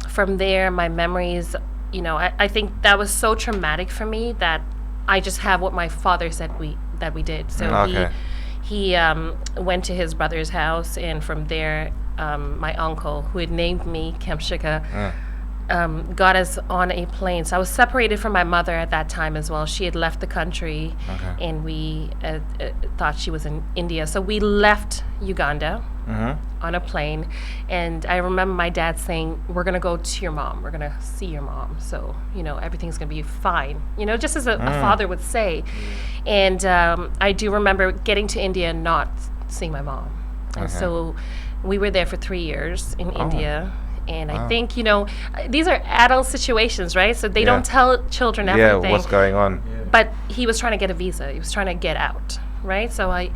from there, my memories, you know, I think that was so traumatic for me that I just have what my father said that we did. So he went to his brother's house, and from there, my uncle, who had named me Kamshuka, got us on a plane. So I was separated from my mother at that time as well. She had left the country, and we thought she was in India. So we left Uganda on a plane, and I remember my dad saying, "We're gonna go to your mom. We're gonna see your mom. So, you know, everything's gonna be fine." You know, just as a father would say. And I do remember getting to India and not seeing my mom. And so we were there for 3 years in India. And I think, you know, these are adult situations, right? So they don't tell children everything. Yeah, what's going on? But he was trying to get a visa. He was trying to get out, right? So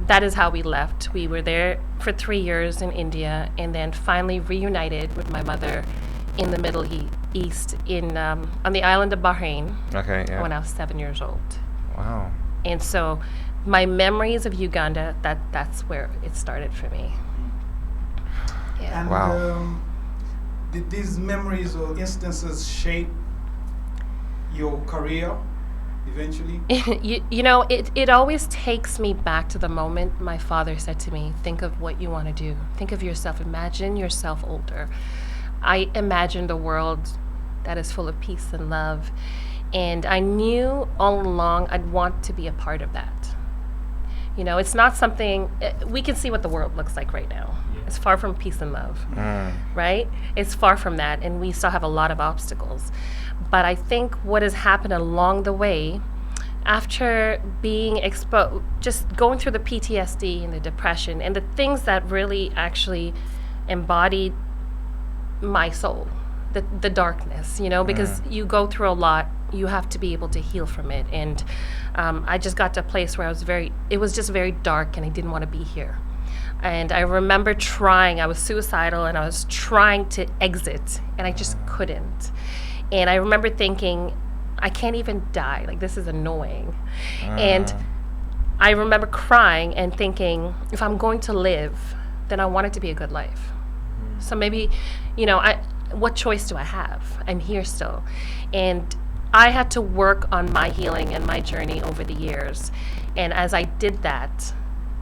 that is how we left. We were there for 3 years in India, and then finally reunited with my mother in the Middle East on the island of Bahrain when I was 7 years old. Wow. And so my memories of Uganda, that's where it started for me. Yeah. And did these memories or instances shape your career eventually? You know, it always takes me back to the moment my father said to me, think of what you want to do. Think of yourself. Imagine yourself older. I imagined a world that is full of peace and love. And I knew all along I'd want to be a part of that. You know, it's not something, we can see what the world looks like right now. It's far from peace and love, right? It's far from that, and we still have a lot of obstacles. But I think what has happened along the way, after being exposed, just going through the PTSD and the depression, and the things that really actually embodied my soul, the darkness, you know, because you go through a lot, you have to be able to heal from it. And I just got to a place where it was just very dark, and I didn't want to be here. And I remember I was suicidal, and I was trying to exit, and I just couldn't. And I remember thinking, I can't even die, like this is annoying. And I remember crying and thinking, if I'm going to live, then I want it to be a good life. So maybe, you know, what choice do I have? I'm here still. And I had to work on my healing and my journey over the years. And as I did that,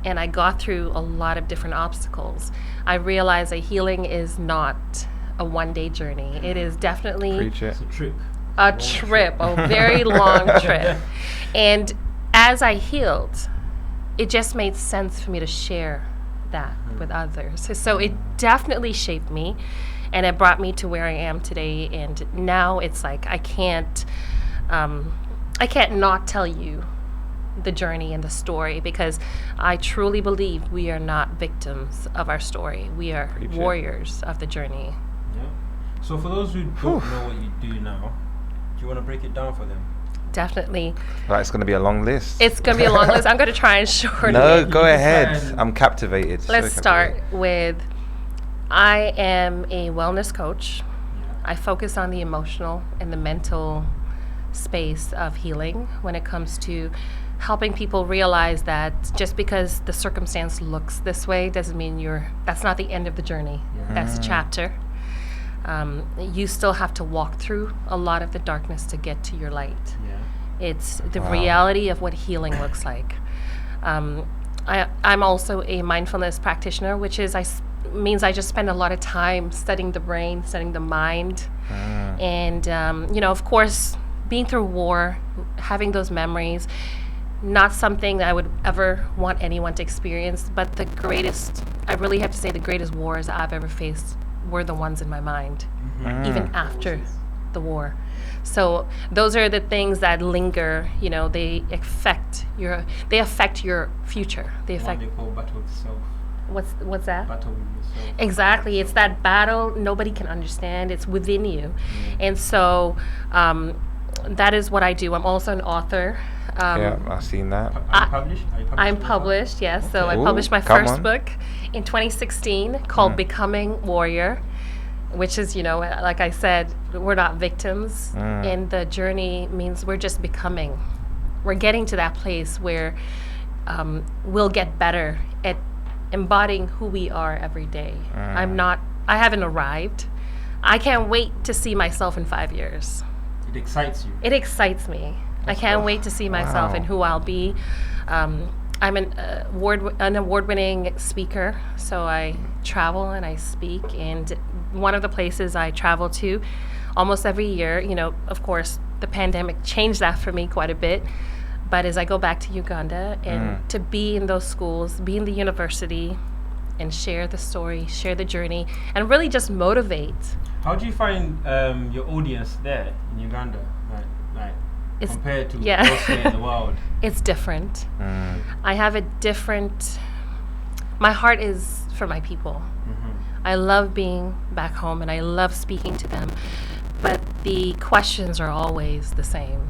and I got through a lot of different obstacles, I realized that healing is not a one-day journey. It is definitely It's a trip. A very long trip. And as I healed, it just made sense for me to share that with others. So it definitely shaped me, and it brought me to where I am today. And now it's like I can't not tell you the journey and the story, because I truly believe we are not victims of our story. We are warriors of the journey. Yeah. So for those who don't know what you do now, do you want to break it down for them? Definitely. Right, it's going to be a long list. It's going to be a long list. I'm going to try and shorten No, it. go ahead. I'm captivated. Let's So start captivated. with, I am a wellness coach. I focus on the emotional and the mental space of healing when it comes to helping people realize that just because the circumstance looks this way doesn't mean that's not the end of the journey. That's a chapter. You still have to walk through a lot of the darkness to get to your light. It's the reality of what healing looks like. I'm also a mindfulness practitioner, which is means I just spend a lot of time studying the brain, studying the mind, and of course, being through war, having those memories, not something that I would ever want anyone to experience. But I really have to say, the greatest wars I've ever faced were the ones in my mind, even after the war. So those are the things that linger. They affect your future. They affect. What they call battle of the self. What's that? Battle with yourself. Exactly. It's that battle nobody can understand. It's within you, and so that is what I do. I'm also an author. Yeah, I've seen that. Are you published? I'm published, yes. So I Ooh, published my come first on. book in 2016 called Becoming Warrior, which is, like I said, we're not victims. And the journey means we're just becoming. We're getting to that place where we'll get better at embodying who we are every day. I haven't arrived. I can't wait to see myself in 5 years. It excites you. It excites me. I can't wait to see myself and who I'll be. I'm an award-winning speaker, so I travel and I speak. And one of the places I travel to almost every year, of course, the pandemic changed that for me quite a bit. But as I go back to Uganda and to be in those schools, be in the university, and share the story, share the journey, and really just motivate. How do you find your audience there in Uganda, like compared to elsewhere in the world? It's different. I have a different. My heart is for my people. I love being back home and I love speaking to them, but the questions are always the same.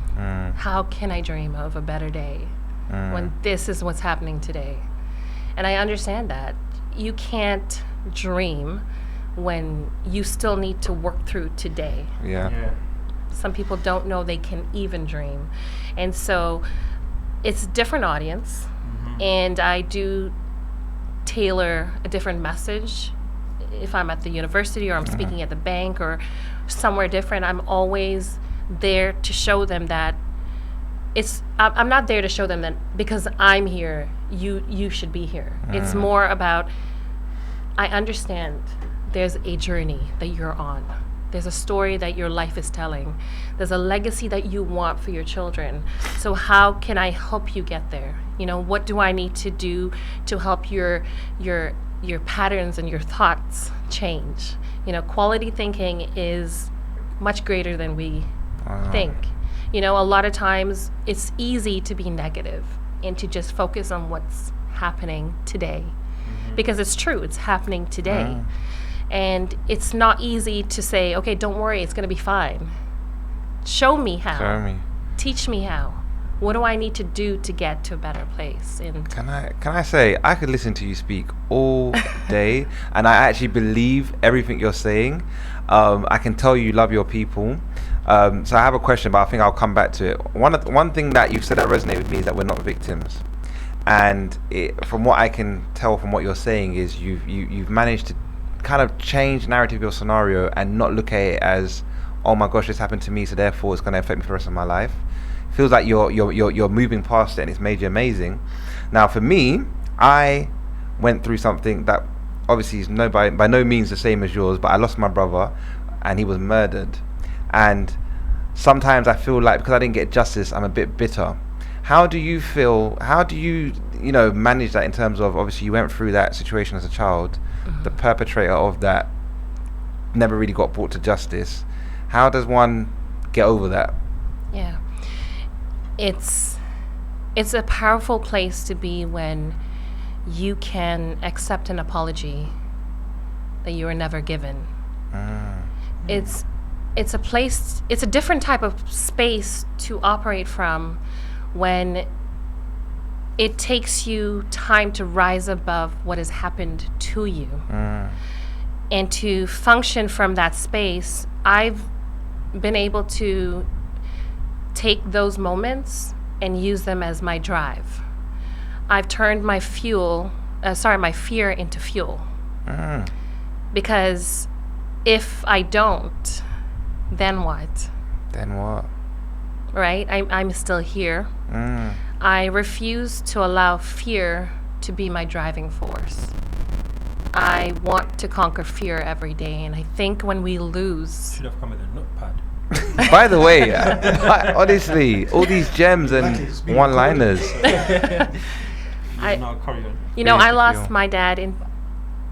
How can I dream of a better day when this is what's happening today? And I understand that you can't dream when you still need to work through today. Yeah. Some people don't know they can even dream. And so it's a different audience, and I do tailor a different message. If I'm at the university or I'm speaking at the bank or somewhere different, I'm always there to show them that I'm not there to show them that because I'm here, you should be here. It's more about, I understand there's a journey that you're on. There's a story that your life is telling. There's a legacy that you want for your children. So how can I help you get there? What do I need to do to help your patterns and your thoughts change? Quality thinking is much greater than we think. A lot of times it's easy to be negative and to just focus on what's happening today. Because it's true, it's happening today. And it's not easy to say, okay, don't worry, it's going to be fine. Show me how. Show me. Teach me how. What do I need to do to get to a better place? And Can I say, I could listen to you speak all day, and I actually believe everything you're saying. I can tell you love your people. So I have a question, but I think I'll come back to it. One thing that you've said that resonated with me is that we're not victims. And from what I can tell from what you're saying is you've managed to kind of change the narrative of your scenario and not look at it as, oh my gosh, this happened to me, so therefore it's going to affect me for the rest of my life. It feels like you're moving past it, and it's made you amazing. Now for me, I went through something that obviously is by no means the same as yours, but I lost my brother and he was murdered. And sometimes I feel like because I didn't get justice, I'm a bit bitter. How do you feel? How do you manage that in terms of, obviously you went through that situation as a child, the perpetrator of that never really got brought to justice. How does one get over that? Yeah, it's a powerful place to be when you can accept an apology that you were never given. It's a place, it's a different type of space to operate from when it takes you time to rise above what has happened to you. And to function from that space, I've been able to take those moments and use them as my drive. I've turned my fear into fuel. Because if I don't, then what? Then what? right? I'm still here. I refuse to allow fear to be my driving force. I want to conquer fear every day, and I think when we lose... Should have come with a notepad. By the way, honestly, all these gems and one-liners. Carry on. You know, I Thank lost you. my dad in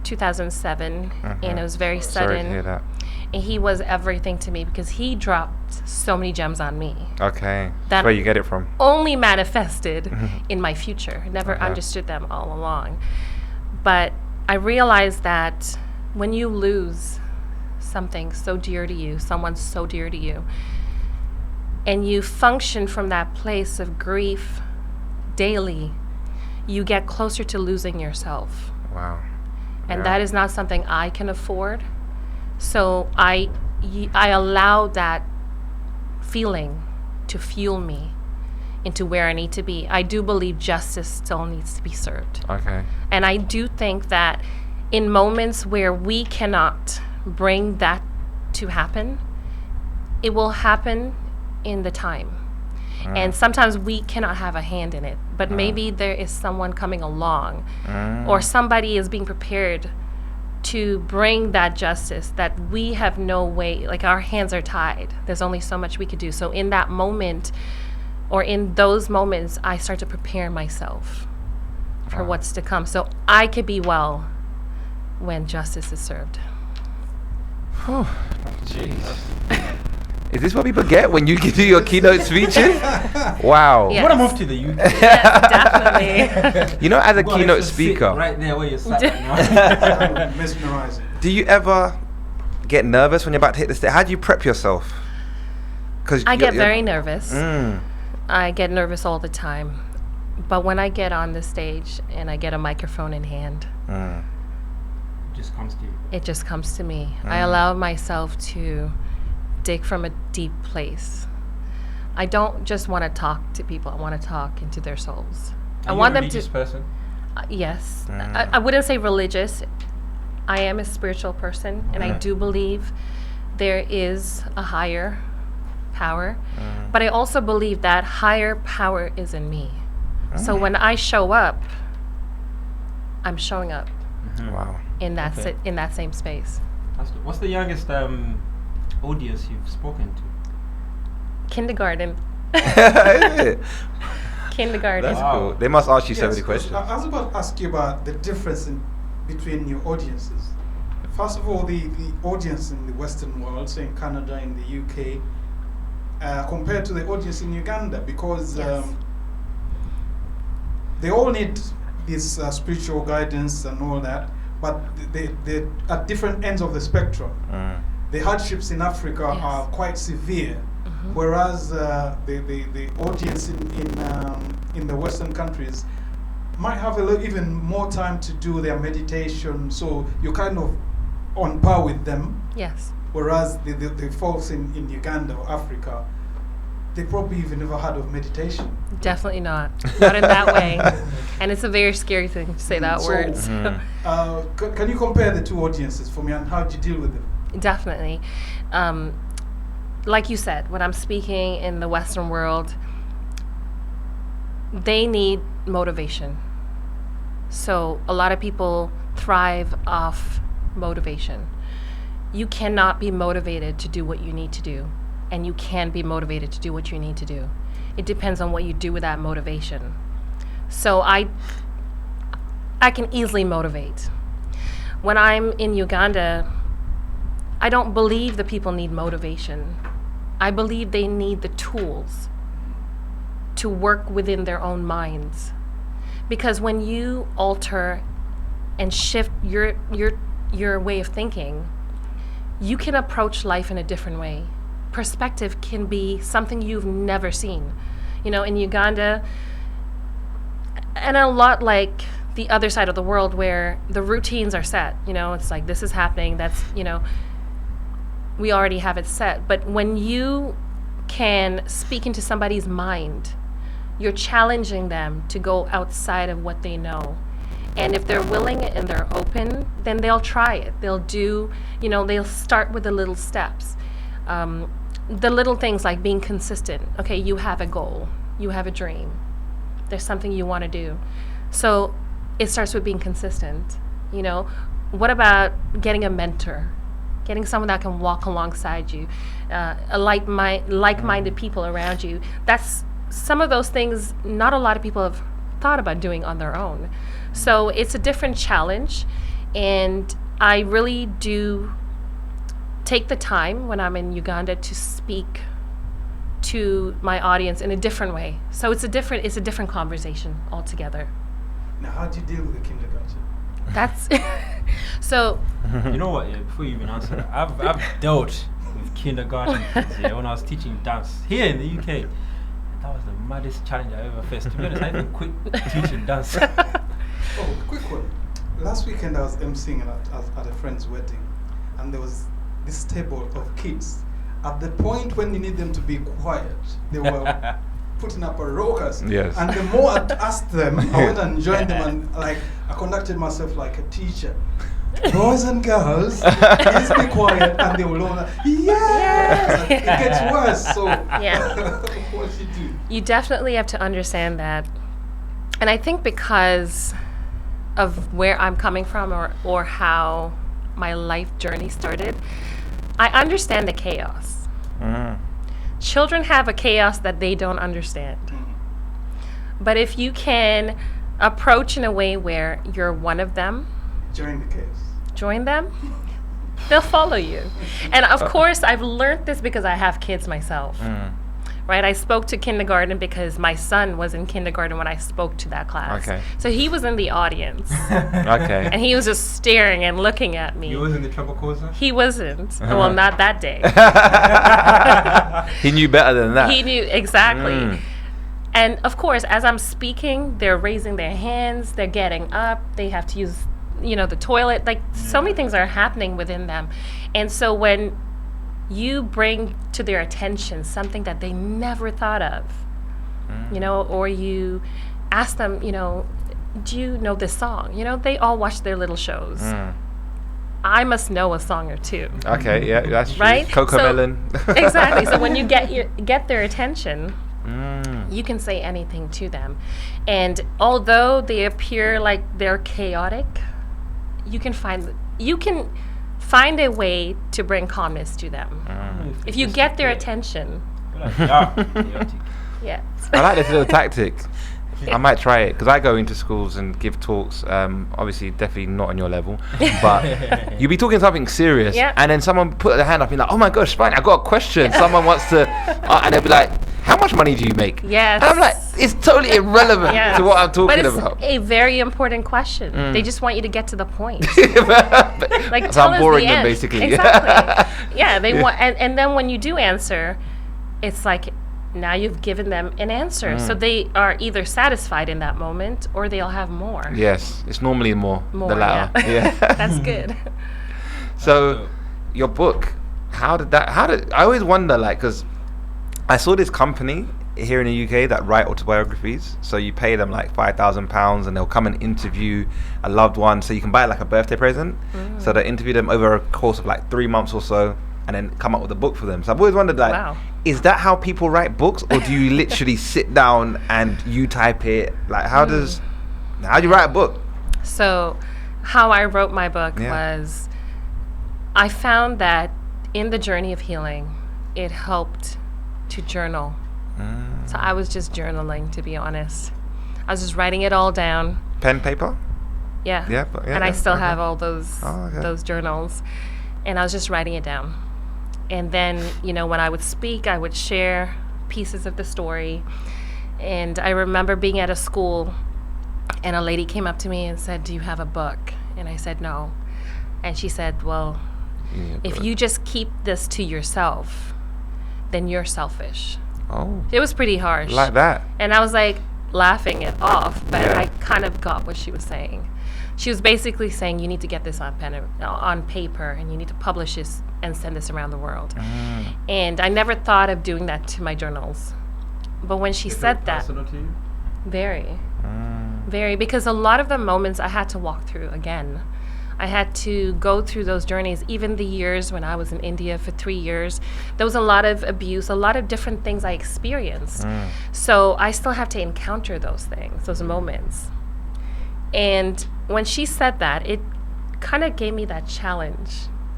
2007, and it was very Sorry to sudden. hear that. And he was everything to me because he dropped so many gems on me. Okay. That- That's where you get it from. Only manifested in my future. Never understood them all along. But I realized that when you lose something so dear to you, someone so dear to you, and you function from that place of grief daily, you get closer to losing yourself. Wow. And Yeah. that is not something I can afford. So I allow that feeling to fuel me into where I need to be. I do believe justice still needs to be served. Okay. And I do think that in moments where we cannot bring that to happen, it will happen in the time. And sometimes we cannot have a hand in it, but maybe there is someone coming along or somebody is being prepared to bring that justice that we have no way, like our hands are tied. There's only so much we could do. So in that moment, or in those moments, I start to prepare myself for what's to come. So I could be well when justice is served. Is this what people get when you do your keynote speeches? Wow. Yeah. You want to move to the UK? Yes, definitely. You know, as a Go on, keynote let's just sit speaker, right there where you're sat now. Mesmerizing. do you ever get nervous when you're about to hit the stage? How do you prep yourself? Because I get very nervous. Mm. I get nervous all the time. But when I get on the stage and I get a microphone in hand, Mm. It just comes to you. it just comes to me. I allow myself to dig from a deep place. I don't just want to talk to people. I want to talk into their souls. I Are you want a them religious to. person? Yes. I wouldn't say religious. I am a spiritual person, and I do believe there is a higher power. But I also believe that higher power is in me. So when I show up, I'm showing up Wow. in that Okay. in that same space. What's the youngest audience you've spoken to? Kindergarten. That's Kindergarten. Wow. cool. They must ask you so Yes, many questions. I was about to ask you about the difference between your audiences. First of all, the audience in the Western world, say in Canada, in the UK, compared to the audience in Uganda, because Yes. they all need this spiritual guidance and all that, but they're at different ends of the spectrum. The hardships in Africa Yes. are quite severe, whereas the audience in the Western countries might have even more time to do their meditation, so you're kind of on par with them. Yes. Whereas the folks in Uganda or Africa, they probably even never heard of meditation. Definitely not. Not in that way. And it's a very scary thing to say that So, word. Can you compare the two audiences for me, and how do you deal with them? Definitely. Like you said, when I'm speaking in the Western world, they need motivation. So a lot of people thrive off motivation. You cannot be motivated to do what you need to do, and you can be motivated to do what you need to do. It depends on what you do with that motivation. So I can easily motivate. When I'm in Uganda, I don't believe the people need motivation. I believe they need the tools to work within their own minds. Because when you alter and shift your way of thinking, you can approach life in a different way. Perspective can be something you've never seen. You know, in Uganda, and a lot like the other side of the world where the routines are set, you know, it's like this is happening, that's, you know, we already have it set. But when you can speak into somebody's mind, you're challenging them to go outside of what they know. And if they're willing and they're open, then they'll try it. They'll do, you know, they'll start with the little steps. the little things like being consistent. Okay, you have a goal, you have a dream, there's something you want to do. So it starts with being consistent. You know, what about getting a mentor? Getting someone that can walk alongside you, like-minded people around you. That's some of those things not a lot of people have thought about doing on their own. So it's a different challenge, and I really do take the time when I'm in Uganda to speak to my audience in a different way. So it's a different conversation altogether. Now, how do you deal with the kindergarten? That's so. You know what? Yeah, before you even answer that, I've dealt with kindergarten kids when I was teaching dance here in the UK. That was the maddest challenge I ever faced. To be honest, I even quit teaching dance. Oh, quick one. Last weekend I was emceeing at a friend's wedding, and there was this table of kids. At the point when you need them to be quiet, they were putting up a ruckus. Yes. And the more I asked them, I went and joined them, and like I conducted myself like a teacher. Boys and girls, please be quiet, and they will all like, yes! It gets worse. So Yeah. what do you do? You definitely have to understand that. And I think because of where I'm coming from or how my life journey started, I understand the chaos. Children have a chaos that they don't understand. But if you can approach in a way where you're one of them, join them, they'll follow you. And of course, I've learned this because I have kids myself. Right? I spoke to kindergarten because my son was in kindergarten when I spoke to that class. Okay. So he was in the audience. Okay. And he was just staring and looking at me. He wasn't the trouble causer? He wasn't. Well, not that day. He knew better than that. He knew exactly. And of course, as I'm speaking, they're raising their hands, they're getting up, they have to use, the toilet. Like, so many things are happening within them. And so when you bring to their attention something that they never thought of, or you ask them, do you know this song? They all watch their little shows. I must know a song or two. Okay, yeah, that's true. Right? Cocomelon. Exactly. So when you get their attention, you can say anything to them. And although they appear like they're chaotic, you can find a way to bring calmness to them. If you get their attention. Yes. I like this little tactic. I might try it because I go into schools and give talks. Obviously, definitely not on your level, but you'll be talking something serious, and then someone put their hand up and like, "Oh my gosh, fine, I got a question." Someone wants to, and they'll be like, "How much money do you make?" Yes. And I'm like, it's totally irrelevant to what I'm talking about. But it's a very important question. They just want you to get to the point. Like, so tell I'm boring us the them end. basically. Exactly. Yeah, they want, and then when you do answer, it's like, now you've given them an answer. So they are either satisfied in that moment or they'll have more. Yes, it's normally more the latter. Yeah. That's good. So your book, how did I always wonder, like, because I saw this company here in the UK that write autobiographies. So you pay them like £5,000 and they'll come and interview a loved one. So you can buy like a birthday present. So they interview them over a course of like 3 months or so, and then come up with a book for them. So I've always wondered, like, is that how people write books, or do you literally sit down and you type it? Like, how do you write a book? So how I wrote my book was, I found that in the journey of healing, it helped to journal. So I was just journaling, to be honest. I was just writing it all down. Pen, paper? Yeah. And I still have all those journals. And I was just writing it down. And then, when I would speak, I would share pieces of the story. And I remember being at a school, and a lady came up to me and said, "Do you have a book?" And I said, "No." And she said, "Well, if you just keep this to yourself, then you're selfish." Oh. It was pretty harsh. Like that. And I was like laughing it off, but I kind of got what she was saying. She was basically saying, you need to get this on paper, and you need to publish this and send this around the world. And I never thought of doing that to my journals. But when she said that, personal to you? Very, because a lot of the moments I had to walk through again. I had to go through those journeys. Even the years when I was in India for 3 years, there was a lot of abuse, a lot of different things I experienced. So I still have to encounter those things, those moments. And when she said that, it kind of gave me that challenge.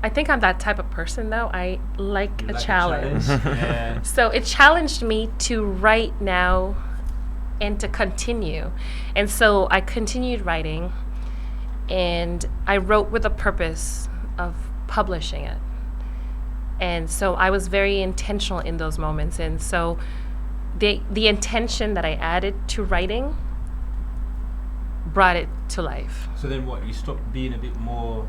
I think I'm that type of person, though. I like a challenge. Yeah. So it challenged me to write now and to continue. And so I continued writing, and I wrote with a purpose of publishing it. And so I was very intentional in those moments. And so the intention that I added to writing brought it to life. So then what, you stopped being a bit more,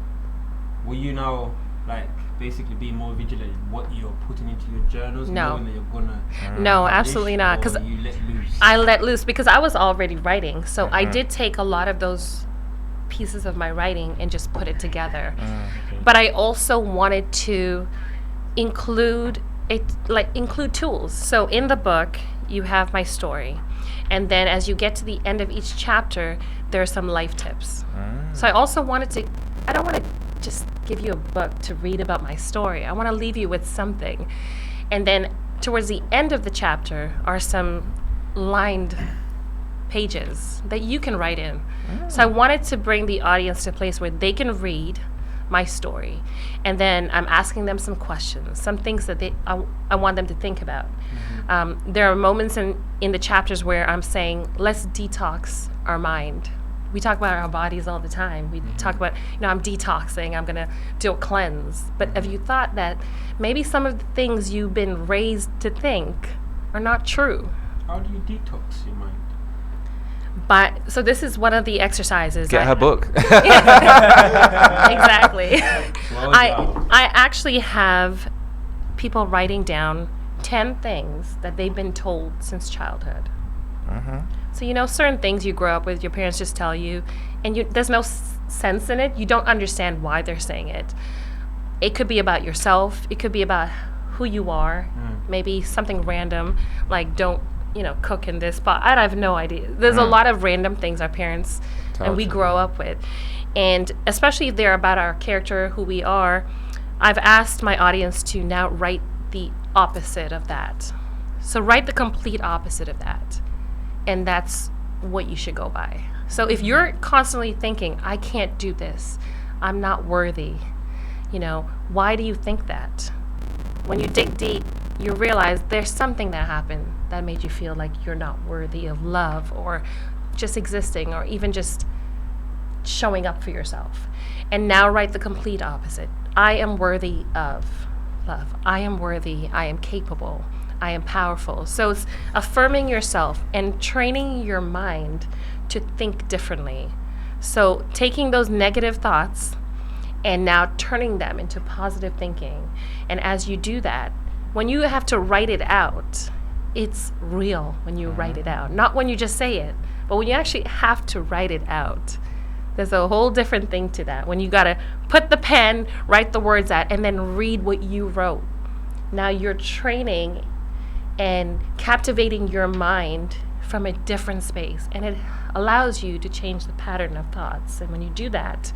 were you now like basically being more vigilant in what you're putting into your journals, No. knowing that you're gonna No, publish, absolutely not, or 'cause you let loose? I let loose because I was already writing. So I did take a lot of those pieces of my writing and just put it together. But I also wanted to include tools. So in the book, you have my story. And then as you get to the end of each chapter, there are some life tips. So I also I don't want to just give you a book to read about my story. I want to leave you with something. And then towards the end of the chapter are some lined pages that you can write in. So I wanted to bring the audience to a place where they can read my story. And then I'm asking them some questions, some things that I want them to think about. There are moments in the chapters where I'm saying, let's detox our mind. We talk about our bodies all the time. We talk about, I'm detoxing, I'm gonna do a cleanse. But have you thought that maybe some of the things you've been raised to think are not true? How do you detox your mind? But so this is one of the exercises. Get her book. Exactly. Well I done. actually have people writing down 10 things that they've been told since childhood. So certain things you grow up with, your parents just tell you, and there's no sense in it. You don't understand why they're saying it. It could be about yourself. It could be about who you are. Maybe something random, like don't cook in this pot. I have no idea. There's a lot of random things our parents and we grow up with. And especially if they're about our character, who we are, I've asked my audience to now write the opposite of that. So write the complete opposite of that. And that's what you should go by. So if you're constantly thinking, I can't do this, I'm not worthy, why do you think that? When you dig deep, you realize there's something that happened that made you feel like you're not worthy of love or just existing or even just showing up for yourself. And now write the complete opposite. I am worthy of love. I am worthy. I am capable. I am powerful. So it's affirming yourself and training your mind to think differently. So taking those negative thoughts and now turning them into positive thinking. And as you do that, when you have to write it out, it's real when you write it out. Not when you just say it, but when you actually have to write it out. There's a whole different thing to that. When you gotta put the pen, write the words out, and then read what you wrote. Now you're training and captivating your mind from a different space. And it allows you to change the pattern of thoughts. And when you do that,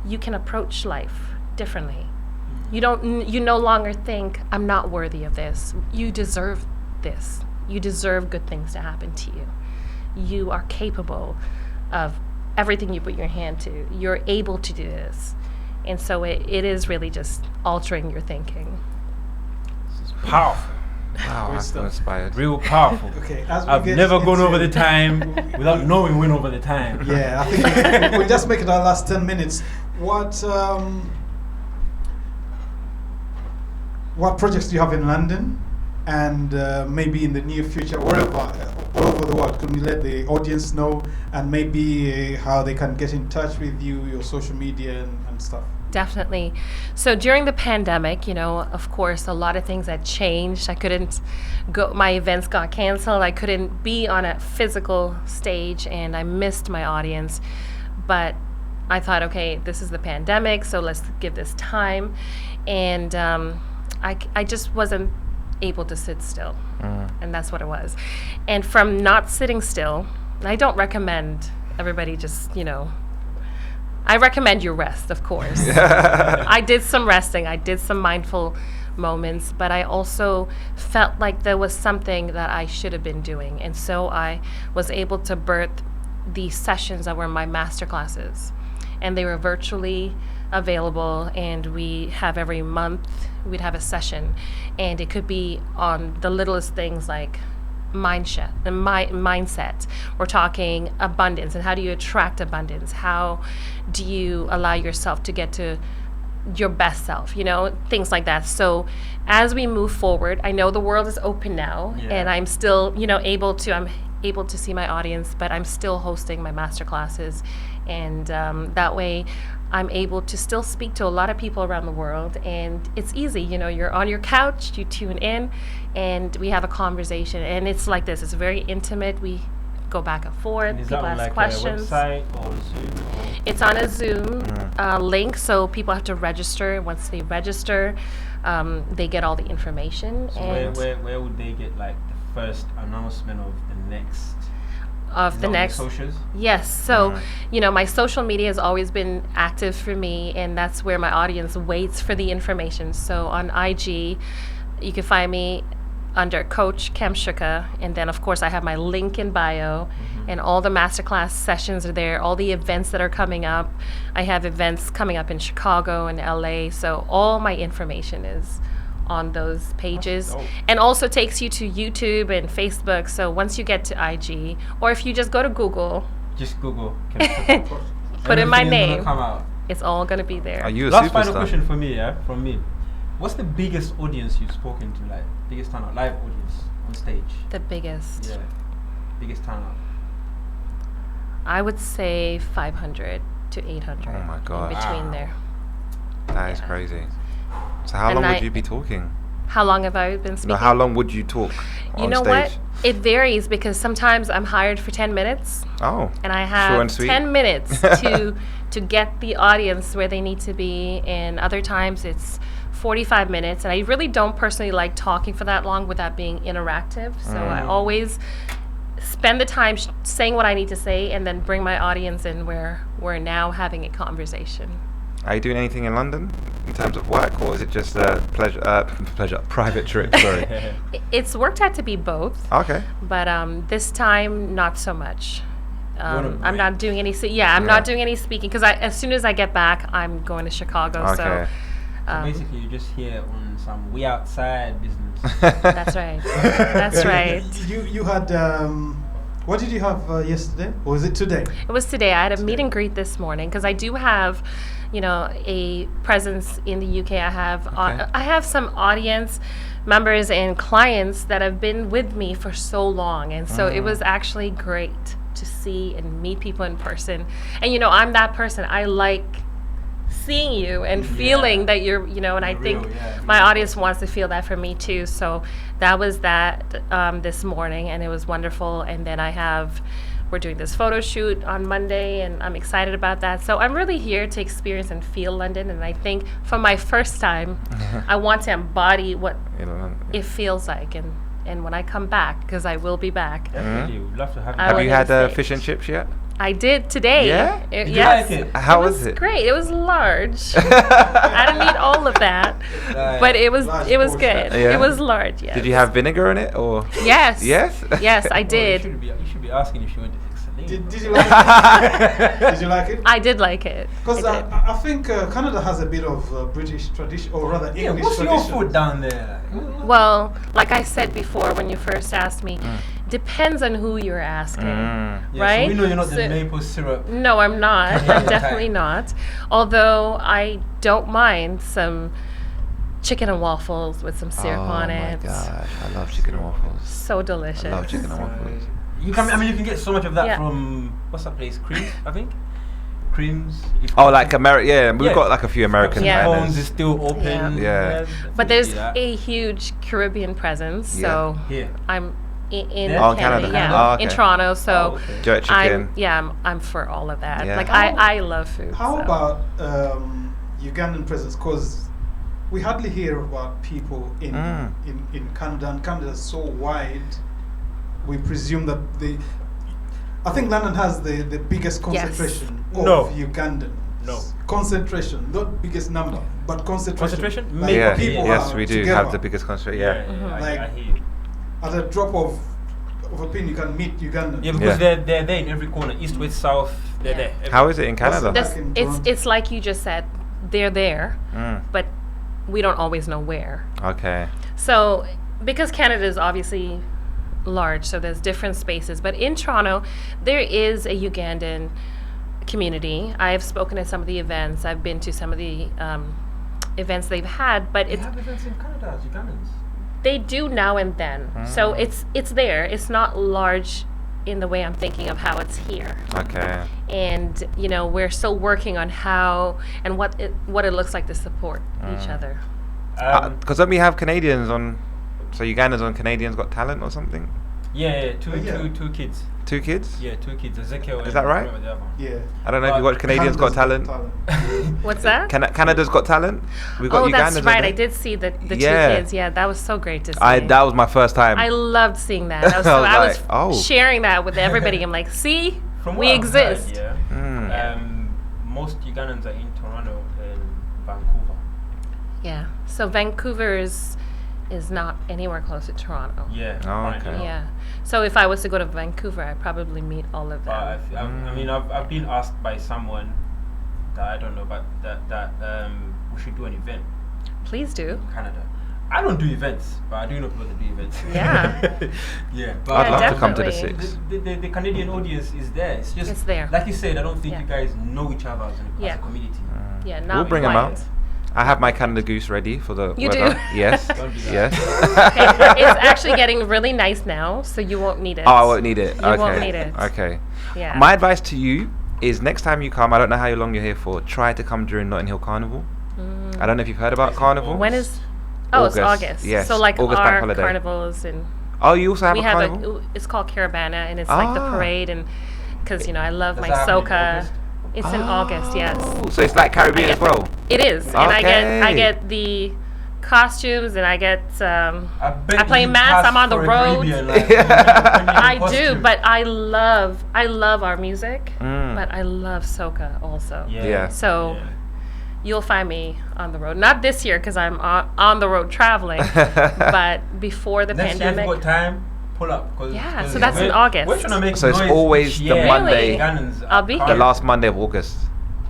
you can approach life differently. You no longer think, I'm not worthy of this. You deserve this. You deserve good things to happen to you. You are capable of everything you put your hand to. You're able to do this. And so it is really just altering your thinking. This is powerful. Wow, I'm so inspired. Real powerful. Okay, as we I've get never gone into- over the time without knowing we went over the time. Yeah, I think we'll just make it our last 10 minutes. What projects do you have in London, and maybe in the near future, wherever, all over the world? Can you let the audience know, and maybe how they can get in touch with you, your social media and stuff? Definitely. So during the pandemic, of course, a lot of things had changed. I couldn't go, my events got canceled. I couldn't be on a physical stage, and I missed my audience. But I thought, okay, this is the pandemic, so let's give this time. And I just wasn't able to sit still. And that's what it was. And from not sitting still, I don't recommend everybody just, I recommend you rest, of course. I did some resting. I did some mindful moments, but I also felt like there was something that I should have been doing. And so I was able to birth these sessions that were my master classes. And they were virtually available, and we have every month, we'd have a session. And it could be on the littlest things like mindset. We're talking abundance, and how do you attract abundance? How do you allow yourself to get to your best self, things like that. So as we move forward, I know the world is open now, and I'm still, able to see my audience, but I'm still hosting my master classes, and that way I'm able to still speak to a lot of people around the world, and it's easy. You're on your couch, you tune in, and we have a conversation, and it's like this. It's very intimate. We go back and forth. And is people that on ask like questions. a website or Zoom? Or? It's on a Zoom link, so people have to register. Once they register, they get all the information. So and where would they get like the first announcement of the next? Of the next socials? Yes. So, my social media has always been active for me, and that's where my audience waits for the information. So on IG, you can find me under Coach Kamshuka, and then of course I have my link in bio, and all the masterclass sessions are there, all the events that are coming up. I have events coming up in Chicago and LA, so all my information is on those pages, and also takes you to YouTube and Facebook. So once you get to IG, or if you just go to Google, put in my name, come out. It's all gonna be there. Are you a Last superstar? final question for me, from me. What's the biggest audience you've spoken to, like biggest turnout, live audience on stage? The biggest. Yeah, biggest turnout. I would say 500 to 800. Oh my God. In between there. That is crazy. So how long would you be talking? How long have I been speaking? No, how long would you talk on You know stage? what? It varies, because sometimes I'm hired for 10 minutes. Oh. And I Short have and sweet. 10 minutes to get the audience where they need to be. And other times it's 45 minutes. And I really don't personally like talking for that long without being interactive. So I always spend the time saying what I need to say, and then bring my audience in where we're now having a conversation. Are you doing anything in London in terms of work, or is it just a private trip? Sorry. It's worked out to be both. Okay. But this time, not so much. I'm not doing any. I'm Yeah. not doing any speaking, because as soon as I get back, I'm going to Chicago. Okay. So Basically, you're just here on some we outside business. that's right. That's right. You had what did you have yesterday, or was it today? It was today. I had a meet and greet this morning, because I do have, a presence in the UK. I have some audience members and clients that have been with me for so long, and so it was actually great to see and meet people in person. And I'm that person. I like seeing you and feeling that you're, and I think my audience wants to feel that from me too. So that was that this morning, and it was wonderful. And then we're doing this photo shoot on Monday, and I'm excited about that. So I'm really here to experience and feel London, and I think for my first time, I want to embody what it feels like, and when I come back, because I will be back. Definitely, we'd love to have you. Have you had stage. fish and chips yet? I did today. Yeah? Did you yes. like it? How it was it? Great. It was large. I didn't eat all of that, but it was Large good. portion. Yeah. It was large. Yes. Did you have vinegar in it, or? Yes. Yes? Yes, I You did. should be asking if she went to Excellent. Did you like it? Did you like it? I did like it. Because I did. I think Canada has a bit of British tradition, or rather Yeah, English what's tradition. your food down there? Well, like I said before when you first asked me, depends on who you're asking, Yeah, right? So we know you're not the So- maple syrup. No, I'm not. I'm definitely not. Although I don't mind some chicken and waffles with some syrup on it. Oh my gosh, I love chicken and waffles. So delicious. I love chicken and waffles. You can get so much of that Yeah. from what's that place? Creams, I think. Creams. Oh, like America? Yeah, we've Yeah. got like a few American Yeah. Homes diners. is still open. Yeah. But there's definitely a huge Caribbean presence, Yeah. so Here. I'm in Yeah? Oh, Canada, Canada. yeah, Oh, okay. in Toronto. So Oh, okay. Jerk chicken. I'm for all of that. Yeah. Like How- I love food. How so. about Ugandan presence? Because we hardly hear about people in Canada, and Canada is so wide. We presume that I think London has the biggest Yes. concentration No. of Ugandans. No. Concentration, not biggest number, but concentration. Concentration? Like Yeah, people yes, are we do together. have the biggest concentration. Yeah. Like- I hear you. At a drop of a pin, you can meet Ugandans. Yeah, because Yeah. they're there in every corner, east, west, south. They're Yeah. there. How is it in Canada? That's- This, in it's Toronto. it's like you just said, they're there, Mm. but we don't always know where. Okay. So because Canada is obviously large, so there's different spaces. But in Toronto, there is a Ugandan community. I've spoken at some of the events. I've been to some of the events they've had, but They it's have events in Canada as Ugandans. they do now and then. So it's there. It's not large in the way I'm thinking of how it's here. Okay. And you know, we're still working on how and what it looks like to support each other. Because don't we have Canadians on? So Ugandans on Canadians Got Talent or something? Yeah, Yeah. two kids. 2 kids? Yeah, 2 kids. Ezekiel. Is and that right? whatever the other one. Yeah. I don't know if you watch Canadians Got Talent. What's that? Canada's Got Talent. We got Oh, Ugandans that's on right. there. I did see the Yeah. 2 kids. Yeah, that was so great to see. That was my first time. I loved seeing that. I was, I was I was like, oh. sharing that with everybody. I'm like, see, From we what I've heard, exist. yeah. Mm. Most Ugandans are in Toronto and Vancouver. Yeah. So Vancouver is not anywhere close to Toronto. Yeah. Oh, apparently okay. not. Yeah. So if I was to go to Vancouver, I'd probably meet all of them. But I mean, I've been asked by someone that I don't know, but that we should do an event Please do. in Canada. I don't do events, but I do know people that do events. Yeah. Yeah. I'd But love to come to the definitely. 6. the Canadian audience is there. It's just It's there. Like you said, I don't think Yeah. you guys know each other as Yeah. a community. Yeah. We'll Not bring 'em quite. out. I have my Canada Goose ready for the You weather. do? Yes. Don't do that. Yes. Okay, it's actually getting really nice now, so you won't need it. Oh, I won't need it. You Okay. won't need it. Okay. Yeah. My advice to you is next time you come, I don't know how long you're here for, try to come during Notting Hill Carnival. I don't know if you've heard about Carnival. When is? Oh, it's August, August. yes, So like August bank our holiday. carnivals and Oh, you also have we a have carnival? it's called Caravana, and it's like the Ah. parade, and because you know I love Does my that happen in soca. August? It's in August, yes. Oh, so it's like Caribbean as well. It is, and I Okay. get the costumes, and I get I bet I play you mass. pass I'm on the for a road. Caribbean, like, when you're in I do, costume. but I love our music, Mm. but I love soca also. Yeah. So Yeah. you'll find me on the road. Not this year because I'm on the road traveling, but before the Next year, if pandemic. you got time, pull up. Yeah, so that's in we're- August. We're trying to make So it's noise always each the year. Monday- Ugandans I'll are be The here. last Monday of August.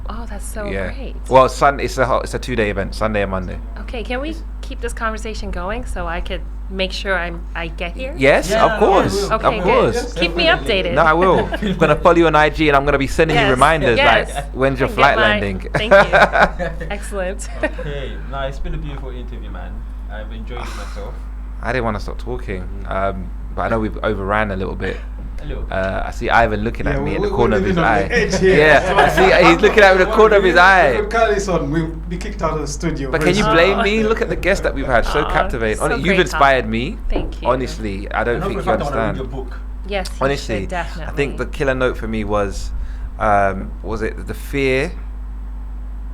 Oh, that's so Yeah. great. Well, it's a 2-day event, Sunday and Monday. Okay, can we keep this conversation going so I could make sure I get here? Yes, Yeah, of course. yeah, we will. Okay, of good. course. Keep me updated. No, I will. I'm gonna follow you on IG, and I'm gonna be sending you Yes, reminders yes. like when's your And flight get my- landing. Thank you. Excellent. Okay, no, it's been a beautiful interview, man. I've enjoyed it myself. I didn't want to stop talking, but I know we've overran a little bit. A little. I see Ivan looking at me in the we're corner of his living on eye. the edge here. Yeah, I see he's looking at me in the corner of his eye. Carry this on, we'll be kicked out of the studio. But very can you soon. blame me? Look at the guests that we've had, so Aw, captivating. so Honestly, you've great inspired talk. me. Thank you. Honestly, I don't I know think for you a fact I want to read understand. your book. Yes, you Honestly, should, definitely. I think the killer note for me was it the fear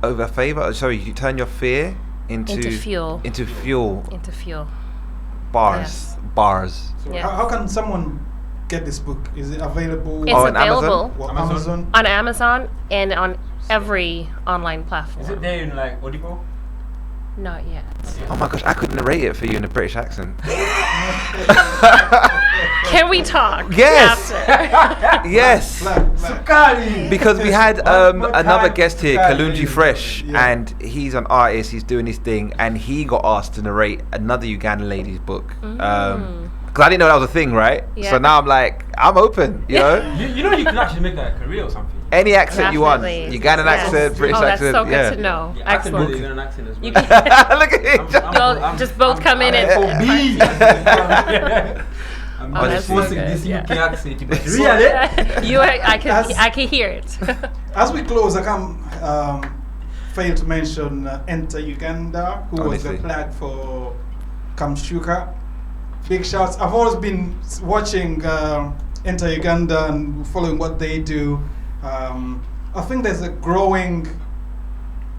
over favor? Sorry, you turn your fear into fuel. Into fuel. Into fuel. Bars. Yes. Bars. So Yeah. how can someone get this book? Is it available? It's on Amazon? available What, Amazon? Amazon? on Amazon and on every online platform. Is it there in like Audible? Not yet. Oh my gosh, I could narrate it for you in a British accent. Can we talk? Yes. After? Yes. Black. Because we had another guest here, Kalunji Fresh, Yeah. and he's an artist. He's doing his thing, and he got asked to narrate another Ugandan lady's book. Because I didn't know that was a thing, right? Yeah. So now I'm like, I'm open. You know, You know you can actually make that a career or something. any accent you want, Definitely. Ugandan Yes. accent, British Oh, that's accent. so good yeah. to know. Yeah, I can do Excellent. the Ugandan accent as well. You can, Look at it. You'll just both come in and- I'm Oh, that's so forcing good, this yeah. UK accent. But really? you are, I can hear it. As we close, I can't fail to mention Enter Uganda, who was the Honestly. flag for Kamshuka. Big shouts. I've always been watching Enter Uganda and following what they do. I think there's a growing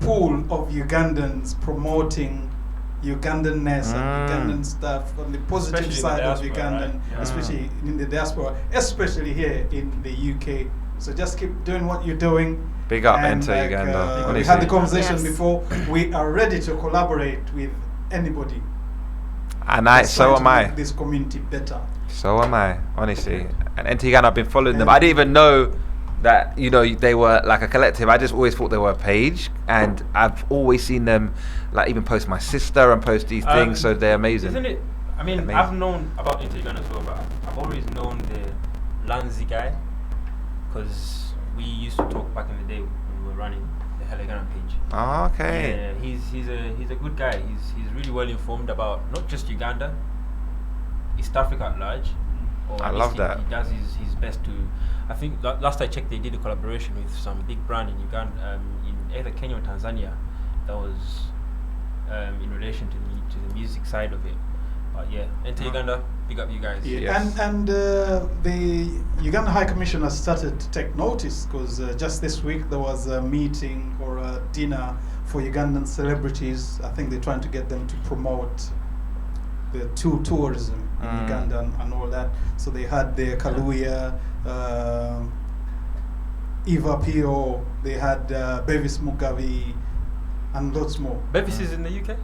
pool of Ugandans promoting Ugandanness and Ugandan stuff on the positive Especially in the side of diaspora, Ugandan, right? Yeah. especially in the diaspora, especially here in the UK. So just keep doing what you're doing. Big up, And Enter Uganda. we Honestly. had the conversation Yes. before. We are ready to collaborate with anybody. And that's so trying am to I. make this community better. So am I, honestly. And Enter Uganda, I've been following them. Yeah. I didn't even know that, you know, they were like a collective. I just always thought they were a page. And I've always seen them, like, even post my sister and post these things. So they're amazing. Isn't it? I mean, Amazing. I've known about Enter Uganda as well, but I've always known the Lanzi guy because we used to talk back in the day when we were running the Hell Uganda page. Oh, okay. Yeah, he's a good guy. He's really well informed about not just Uganda, East Africa at large. Or I at love least that. He does his best to. I think last I checked, they did a collaboration with some big brand in Uganda, in either Kenya or Tanzania. That was in relation to the music side of it. But yeah, Enter Uganda, big up you guys. Yeah. Yes. And the Uganda High Commissioner started to take notice because just this week there was a meeting or a dinner for Ugandan celebrities. I think they're trying to get them to promote the tourism in Uganda and all that. So they had the Kaluuya, Eva Pio, they had Bevis Mugabe, and lots more. Bevis is in the UK.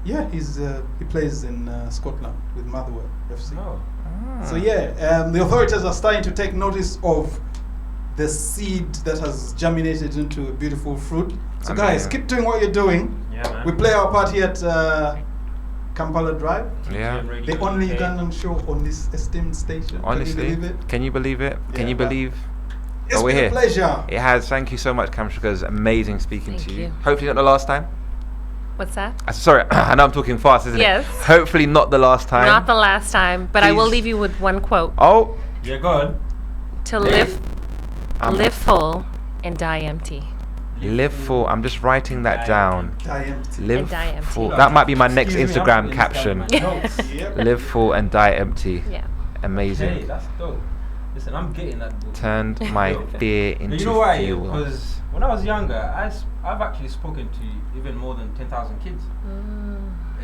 Yeah, he plays in Scotland with Motherwell FC. Oh. So yeah, the authorities are starting to take notice of the seed that has germinated into a beautiful fruit. So guys, keep doing what you're doing. Yeah, man. We play our part here at Kampala Drive, Yeah. TGM Radio the only UK. Ugandan show on this esteemed station. Honestly. Can you believe it? Can you believe it? Can Yeah, you but believe? It's Oh, we're been a here. pleasure. It has. Thank you so much, Kamshuka. It's amazing speaking Thank to you. you. Hopefully not the last time. What's that? Sorry, I know I'm talking fast, isn't Yes. it? Hopefully not the last time. Not the last time, but I will Please. leave you with one quote: Oh, Yeah, go on. to live I'm- live full and die empty. live full. I'm just writing that down. I am t- Live And die empty. full. That might be my next Excuse me, I'm Instagram putting caption. this down in my notes. Yep. Live full and die empty. Yeah. Amazing. Hey, that's dope. Listen, I'm getting that book. Turned my fear But into you know why? fuel. Because when I was younger, I've actually spoken to even more than 10,000 kids.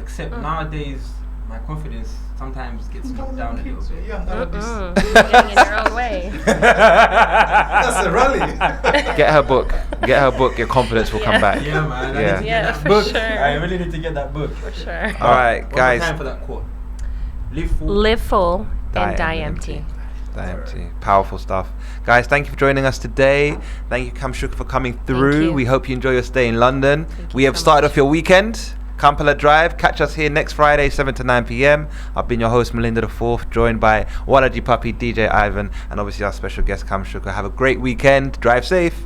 Except nowadays, my confidence sometimes gets knocked down a little bit. Yeah, nowadays. You're getting in your own way. That's a rally. Get her book. Get her book. Your confidence will come back. Yeah, man. I Yeah. need to Yeah, get that for book. sure. I really need to get that book. For sure. All right, One more guys. time for that quote. Live full. Live full and die empty. Die empty. Powerful stuff. Guys, thank you for joining us today. Thank you, Kamshuka, for coming through. you. We hope you enjoy your stay in London. Thank We you have so started much. off your weekend. Kampala Drive. Catch us here next Friday, 7 to 9 p.m. I've been your host, Melinda the Fourth, joined by Walaji Puppy, DJ Ivan, and obviously our special guest, Kamshuka. Have a great weekend. Drive safe.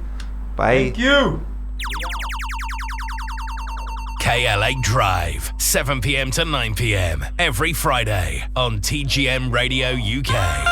Bye. Thank you. KLA Drive, 7 p.m. to 9 p.m. every Friday on TGM Radio UK.